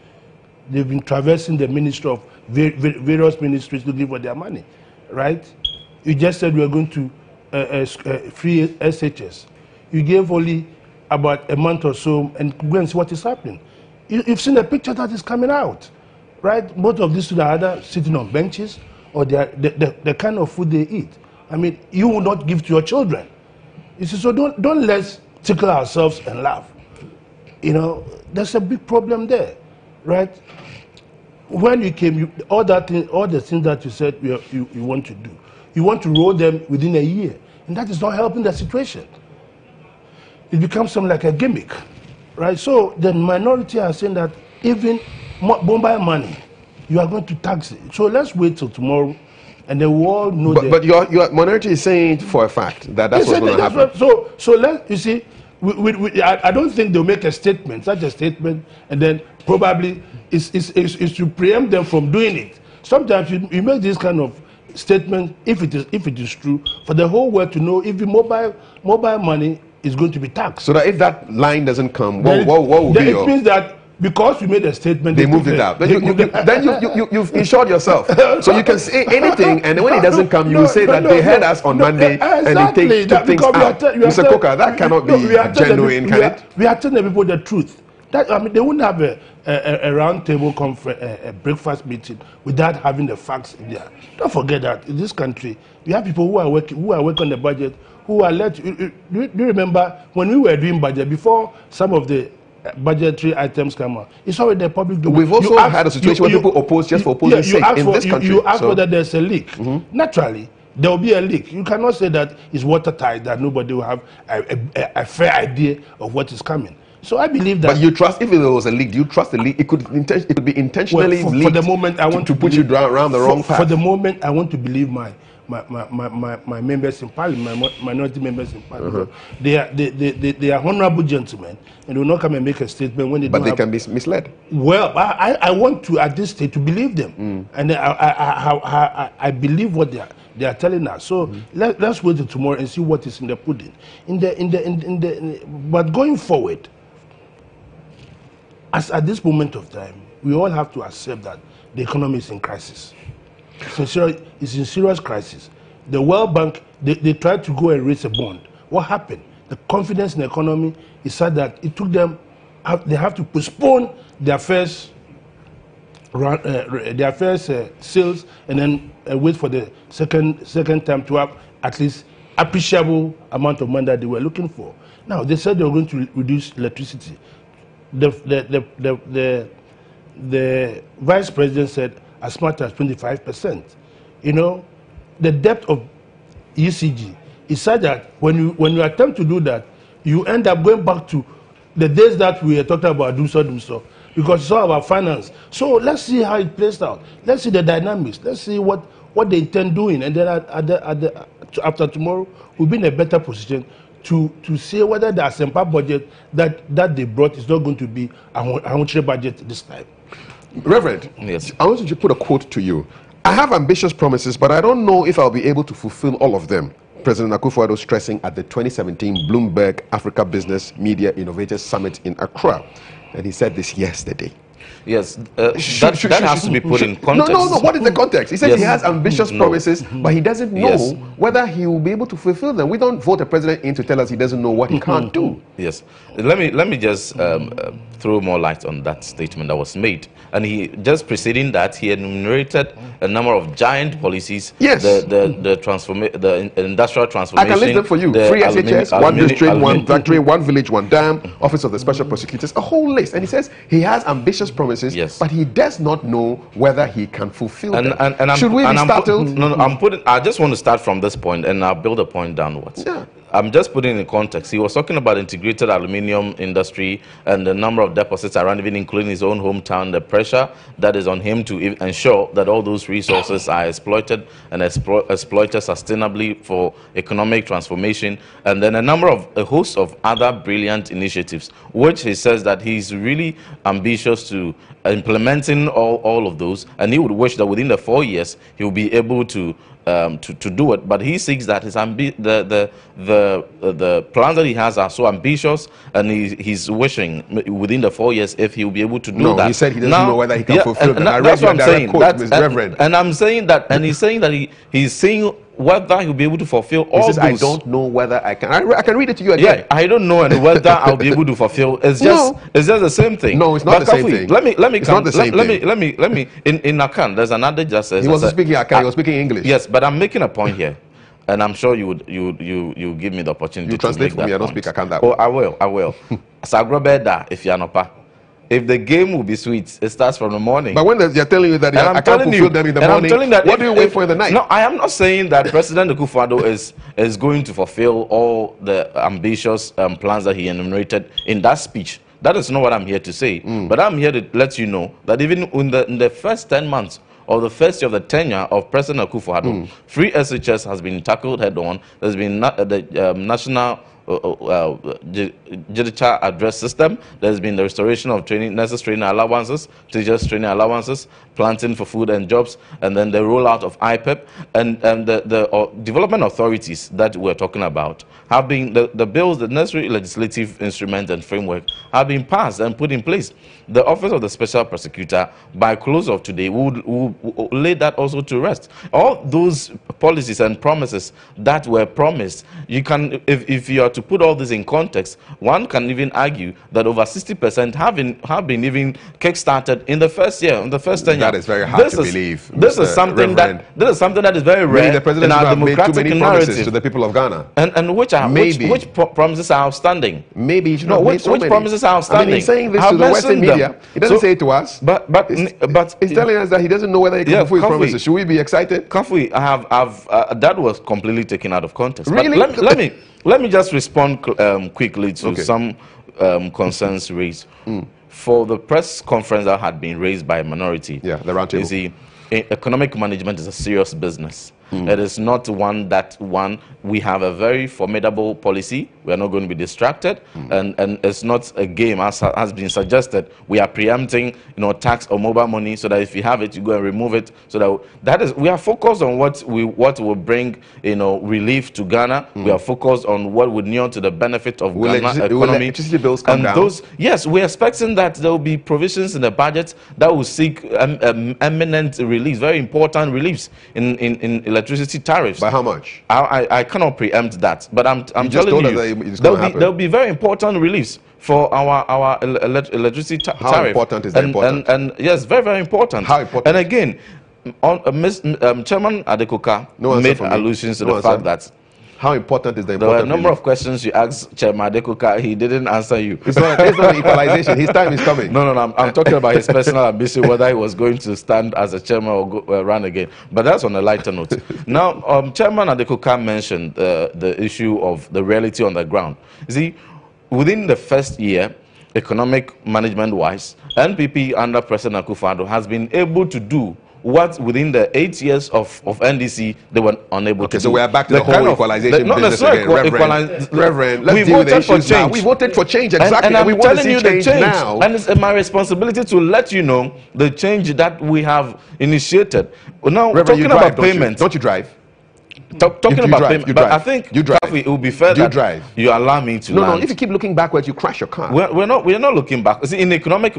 They've been traversing the ministry of various ministries to give for their money, right? You just said we are going to free SHS. You gave only about a month or so, and go and see what is happening. You've seen the picture that is coming out, right? Most of these students are either sitting on benches or the kind of food they eat. I mean, you will not give to your children. You see, so don't let's tickle ourselves and laugh. You know, there's a big problem there, right? When you came, all the things that you said you want to do, you want to roll them within a year, and that is not helping the situation. It becomes something like a gimmick, right? So the minority are saying that even mobile money, you are going to tax it. So let's wait till tomorrow, and then we all know. But your minority is saying for a fact that that's what's going to happen. So let you see. I don't think they'll make a statement, such a statement, and then probably is to preempt them from doing it. Sometimes you make this kind of statement, if it is true, for the whole world to know if the mobile money is going to be taxed. So that if that line doesn't come, what will be it means that because we made a statement, they moved it out. Then you've insured yourself. So you can say anything, and when it doesn't come, you will say that they had us on Monday and they took things out. Mr. Coker, that cannot be genuine, can it? We are telling the people the truth. I mean, they wouldn't have a round table conference, a breakfast meeting without having the facts in there. Don't forget that in this country, we have people who are working on the budget, who are let. Do you remember when we were doing budget before some of the budgetary items come out? It's already the public domain. We've also had a situation where people oppose just for opposing sake in this country. You ask whether there's a leak. Naturally, there will be a leak. You cannot say that it's watertight, that nobody will have a fair idea of what is coming. So I believe that. But you trust, if there was a leak, do you trust the leak? It could be intentionally leaked for the moment I want to put you around the wrong path. For the moment, I want to believe my members in parliament, my minority members in parliament. They are honourable gentlemen, and will not come and make a statement when they. But they can be misled. Well, I want to at this stage to believe them, and I believe what they are telling us. So let's wait till tomorrow and see what is in the pudding. But going forward, as at this moment of time, we all have to accept that the economy is in crisis. It's in serious crisis. The World Bank, they tried to go and raise a bond. What happened? The confidence in the economy is such that it took them, they have to postpone their first sales and then wait for the second time to have at least appreciable amount of money that they were looking for. Now, they said they were going to reduce electricity. The vice president said as much as 25%. You know, the depth of ECG is such that when you attempt to do that, you end up going back to the days that we were talking about do so, because it's all about finance. So let's see how it plays out. Let's see the dynamics. Let's see what they intend doing, and then after tomorrow, we'll be in a better position to see whether the Asempa budget that they brought is not going to be a Ahunchire budget this time. Reverend, yes. I want to put a quote to you. I have ambitious promises, but I don't know if I'll be able to fulfill all of them. President Akufo-Addo stressing at the 2017 Bloomberg Africa Business Media Innovators Summit in Accra. And he said this yesterday. Yes, that has to be put in context. No. What is the context? He said he has ambitious promises, but he doesn't know whether he will be able to fulfill them. We don't vote a president in to tell us he doesn't know what he can't do. Yes. Let me just throw more light on that statement that was made. And he just preceding that, he enumerated a number of giant policies. Yes. The industrial transformation. I can list them for you. Free SHS, one district, one factory, one village, one dam, Office of the Special Prosecutors, a whole list. And he says he has ambitious promises, but he does not know whether he can fulfill them. And should we be startled? I just want to start from this point, and I'll build a point downwards. Yeah. I'm just putting in context. He was talking about integrated aluminium industry and the number of deposits around, even including his own hometown, the pressure that is on him to ensure that all those resources are exploited and exploited sustainably for economic transformation, and then a host of other brilliant initiatives, which he says that he's really ambitious to implementing all of those, and he would wish that within the 4 years he will be able to do it. But he sees that his the plans that he has are so ambitious, and he's wishing within the 4 years if he will be able to do that. No, he said he doesn't know whether he can fulfill them. That's what I'm saying. Reverend. And I'm saying that, and he's saying that he's saying whether he'll be able to fulfill all those. I don't know whether I can. I can read it to you again. Yeah, I don't know, and whether I'll be able to fulfill. It's just the same thing. No, it's not the same thing. Let me. It's not the same thing. Let me. In Akan, there's another that says he wasn't speaking Akan. He was speaking English. Yes, but I'm making a point here, and I'm sure you give me the opportunity. You translate for me. I don't speak Akan that way. Oh, I will. Sagrobeda if you're not. If the game will be sweet, it starts from the morning. But when they're telling you that I can't fulfill them in the morning, what do you wait for in the night? No, I am not saying that President Akufo-Addo is going to fulfill all the ambitious plans that he enumerated in that speech. That is not what I'm here to say. But I'm here to let you know that even in the first 10 months of the first year of the tenure of President Akufo-Addo, free SHS has been tackled head-on. There's been the national judicial address system. There's been the restoration of nurses training allowances, teachers training allowances, planting for food and jobs, and then the rollout of IPEP, and the development authorities that we're talking about have been the bills, the necessary legislative instruments and framework have been passed and put in place. The Office of the Special Prosecutor, by close of today, will lay that also to rest. All those policies and promises that were promised, you can, if you are to put all this in context, one can even argue that over 60% have been even kick-started in the first year, in the first 10 years. That is very hard to believe. This is something that is very rare the president in our democratic made too many promises to the people of Ghana. And which promises are outstanding? Maybe you should not which promises are outstanding? I mean, he's saying this to the Western media. He doesn't say it to us. But he's telling us that he doesn't know whether he can fulfill his promises. Should we be excited? Kofi, that was completely taken out of context. Really? But let me just respond quickly to some concerns raised. For the press conference that had been raised by a minority. Yeah, the roundtable. You see, economic management is a serious business. It is not one that we have a very formidable policy. We are not going to be distracted, and it's not a game as has been suggested. We are preempting, tax or mobile money, so that if you have it, you go and remove it. So that is, we are focused on what will bring relief to Ghana. We are focused on what would kneel to the benefit of Ghana economy. Will electricity bills come down? Yes, we're expecting that there will be provisions in the budget that will seek eminent reliefs, very important reliefs in electricity tariffs. By how much? I cannot preempt that, but I'm telling you, there'll be very important reliefs for our electricity tariff. How important is that important? And yes, very, very important. How important? And again, Chairman Adekoka made allusions to the fact that how important is the there were a number of questions you asked Chairman Adekoka. He didn't answer you. It's not an equalization. His time is coming. No, I'm talking about his personal ambition, whether he was going to stand as a chairman or run again. But that's on a lighter note. Now, Chairman Adekoka mentioned the issue of the reality on the ground. You see, within the first year, economic management-wise, NPP under President Akufo-Addo has been able to do what within the 8 years of NDC they were unable to do. So we are back to the whole equalization business again. Reverend, let's deal with the issues now. We voted for change, exactly. And we want to see change now. And it's my responsibility to let you know the change that we have initiated. Now, Reverend, talking about payment. Don't you drive? Talking about payment, but I think it will be fair that you allow me to land. No, if you keep looking backwards, you crash your car. We're not looking back. See, in economic,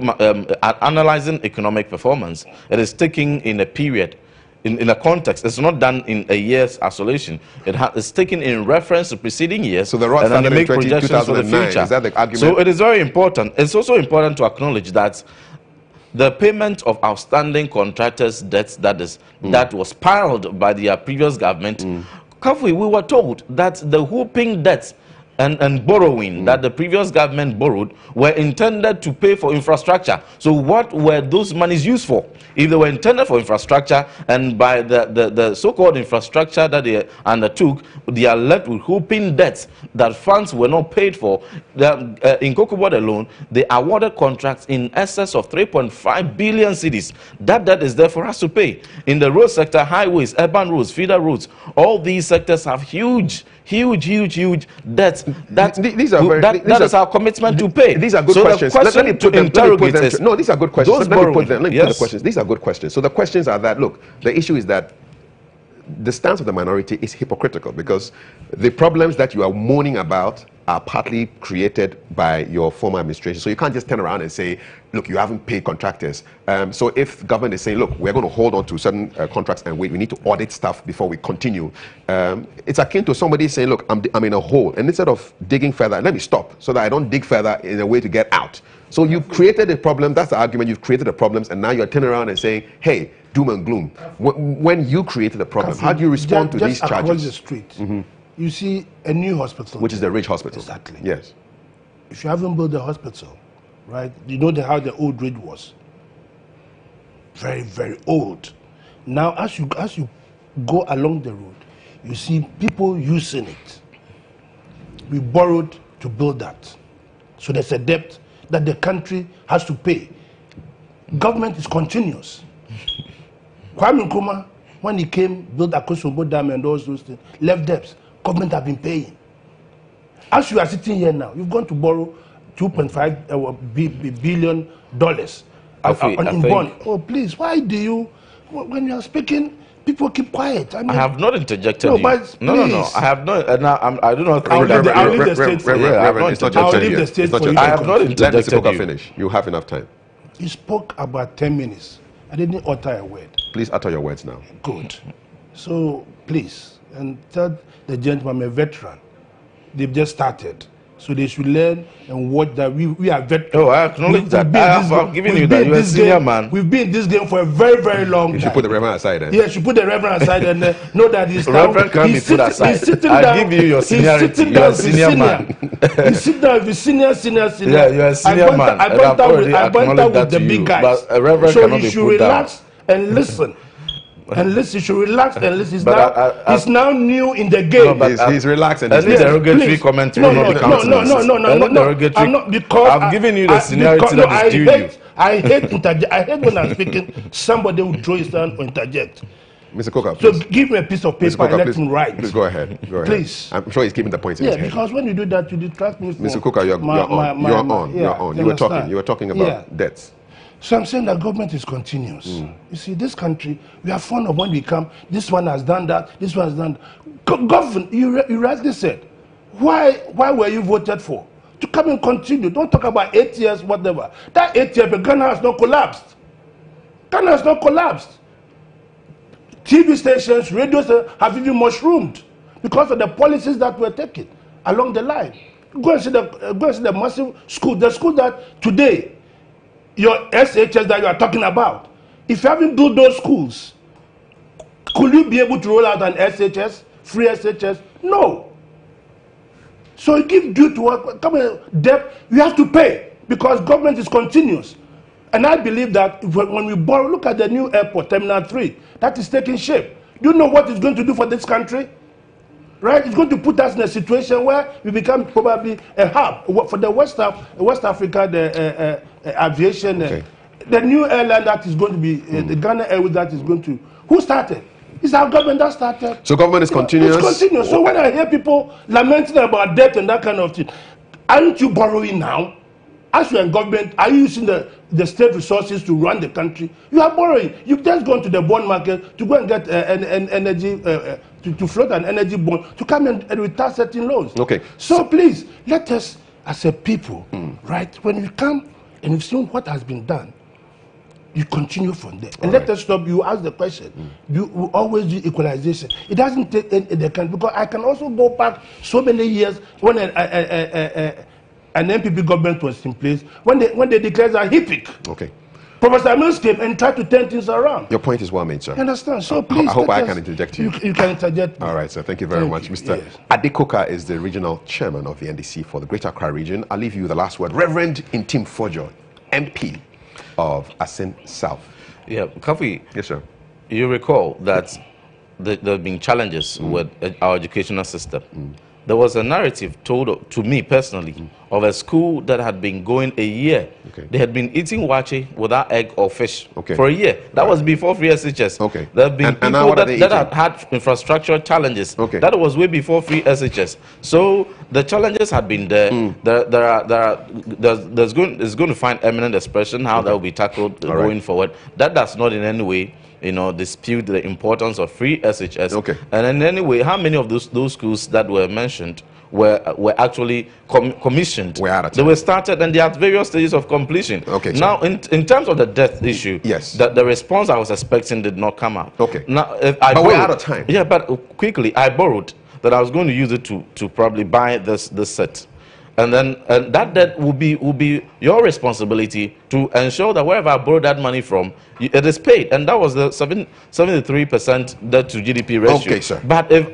analyzing economic performance, it is taken in a period, in a context. It's not done in a year's isolation. It's taken in reference to preceding years, so the and then make projections for the future. Is that the argument? So it is very important. It's also important to acknowledge that the payment of outstanding contractors' debts that was piled by the previous government, we were told that the whooping debts and borrowing that the previous government borrowed were intended to pay for infrastructure. So what were those monies used for? If they were intended for infrastructure, and by the so-called infrastructure that they undertook, they are left with whooping debts that funds were not paid for. In Cocoa Board alone, they awarded contracts in excess of 3.5 billion cedis. That debt is there for us to pay. In the road sector, highways, urban roads, feeder roads, all these sectors have huge debts. That is our commitment to pay. These are good questions. Let me put them. No, these are good questions. Let me put the questions. These are good questions. So the questions are that, look, the issue is that the stance of the minority is hypocritical, because the problems that you are moaning about are partly created by your former administration. So you can't just turn around and say, look, you haven't paid contractors. So if government is saying, look, we're going to hold on to certain contracts and wait, we need to audit stuff before we continue. It's akin to somebody saying, look, I'm in a hole, and instead of digging further, let me stop so that I don't dig further in a way to get out. So you created a problem. That's the argument. You've created the problems, and now you're turning around and saying, hey, doom and gloom. When you created the problem, how do you respond to these charges? Across the street, you see a new hospital. Which is the Ridge Hospital. Exactly. Yes. If you haven't built the hospital, right, you know how the old Ridge was. Very, very old. Now, as you go along the road, you see people using it. We borrowed to build that. So there's a debt that the country has to pay. Government is continuous. Kwame Nkrumah, when he came, built Akosombo Dam and all those things, left debts. Government have been paying. As you are sitting here now, you've gone to borrow $2.5 billion in bond. Oh, please, why do you, when you are speaking, people keep quiet? I have not interjected no, you. But No. I have not. I do not. I'll leave the state for you. I have not interjected you. Finish. You have enough time. You spoke about 10 minutes. I didn't utter a word. Please utter your words now. Good. So, please, and tell the gentleman, I'm a veteran. They've just started. So they should learn and watch that we are veterans. Oh, I acknowledge that. I'm giving you that. You're a senior man. We've been in this game for a very, very long time. You should put the reverend aside then. Yeah, you should put the reverend aside and know that he's reverend can't be put aside. I give you your seniority. You're a senior man. You sit down with senior. Yeah, you're a senior man. I went out with the big guys. But a reverend cannot be put down. So you should relax and listen. And listen, you should relax and listen. He's now new in the game. No, he's relaxed and he's derogatory commentary. No, because I'm giving you the seniority that is due you. I hate when I'm speaking, somebody will draw his hand or interject. Mr. Coker, so give me a piece of paper and let him write. Please go ahead. Please. I'm sure he's keeping the points in his head. Because when you do that, you detract me from Mr. Coker, you're on. You were talking about debts. So I'm saying that government is continuous. You see, this country, we are fond of when we come, this one has done that, this one has done that. Government, you rightly said, why were you voted for? To come and continue. Don't talk about 8 years, whatever. That 8 years, but Ghana has not collapsed. Ghana has not collapsed. TV stations, radio stations have even mushroomed because of the policies that were taken along the line. Go and see the massive school, the school that today, your SHS that you are talking about, if you haven't built those schools, could you be able to roll out an SHS, free SHS? No. So you give due to what, come on, debt, you have to pay because government is continuous. And I believe that when we borrow, look at the new airport, Terminal 3, that is taking shape. Do you know what it's going to do for this country? Right? It's going to put us in a situation where we become probably a hub for the West Africa, the aviation, the new airline that is going to be the Ghana Airways that is going to. Who started? It's our government that started. So government is continuous. It's continuous. So when I hear people lamenting about debt and that kind of thing, aren't you borrowing now? As you're in government, are you using the state resources to run the country? You are borrowing. You've just gone to the bond market to go and get an energy, to float an energy bond, to come and retire certain loans. Okay. So please, let us, as a people, right, when we come and we've seen what has been done, you continue from there. And let us stop. You ask the question. You always do equalization. It doesn't take the country, because I can also go back so many years when an NPP government was in place, when they declared a HIPIC. Okay. Professor Mills came and tried to turn things around. Your point is well made, sir. You understand? So please, I hope I can interject you. You can interject. All right, sir. Thank you very much. Mr. Yes. Adekoka is the regional chairman of the NDC for the Greater Accra region. I'll leave you with the last word. Reverend Intim Fojo, MP of Asin South. Yeah, Kafi. Yes, sir. You recall that there have been challenges with our educational system. There was a narrative told to me personally of a school that had been going a year. They had been eating wache without egg or fish for a year. That was before free SHS. There have been people that had infrastructural challenges. That was way before free SHS. So the challenges had been there. There's going to find eminent expression how that will be tackled going forward. That does not in any way dispute the importance of free SHS. And in any way, how many of those schools that were mentioned were actually commissioned? They were started and they are at various stages of completion. Now, in terms of the debt issue, the response I was expecting did not come out. Now, but we're out of time. Yeah, but quickly, I borrowed that I was going to use it to probably buy this set. And then that debt will be your responsibility to ensure that wherever I borrow that money from, it is paid. And that was the 73% debt to GDP ratio. Okay, sir. But if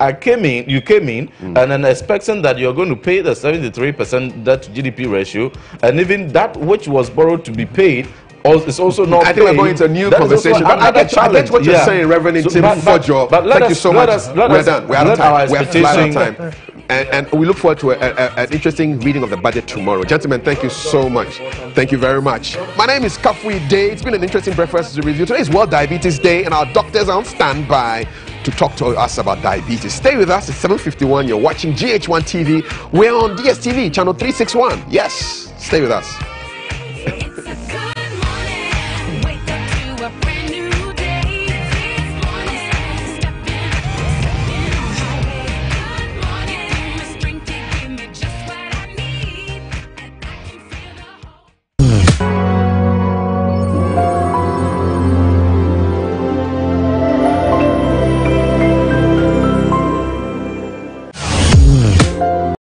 you came in and then expecting that you're going to pay the 73% debt to GDP ratio, and even that which was borrowed to be paid is also not I think we're going to a new conversation. But I get what you're saying, Reverend Intim Fojo. Thank you so much. We're done. We're out of time. We're flying out of time. And we look forward to an interesting reading of the budget tomorrow. Gentlemen, thank you so much. Thank you very much. My name is Kafui Day. It's been an interesting breakfast to review. Today is World Diabetes Day, and our doctors are on standby to talk to us about diabetes. Stay with us. It's 7:51. You're watching GH1 TV. We're on DSTV, channel 361. Yes, stay with us.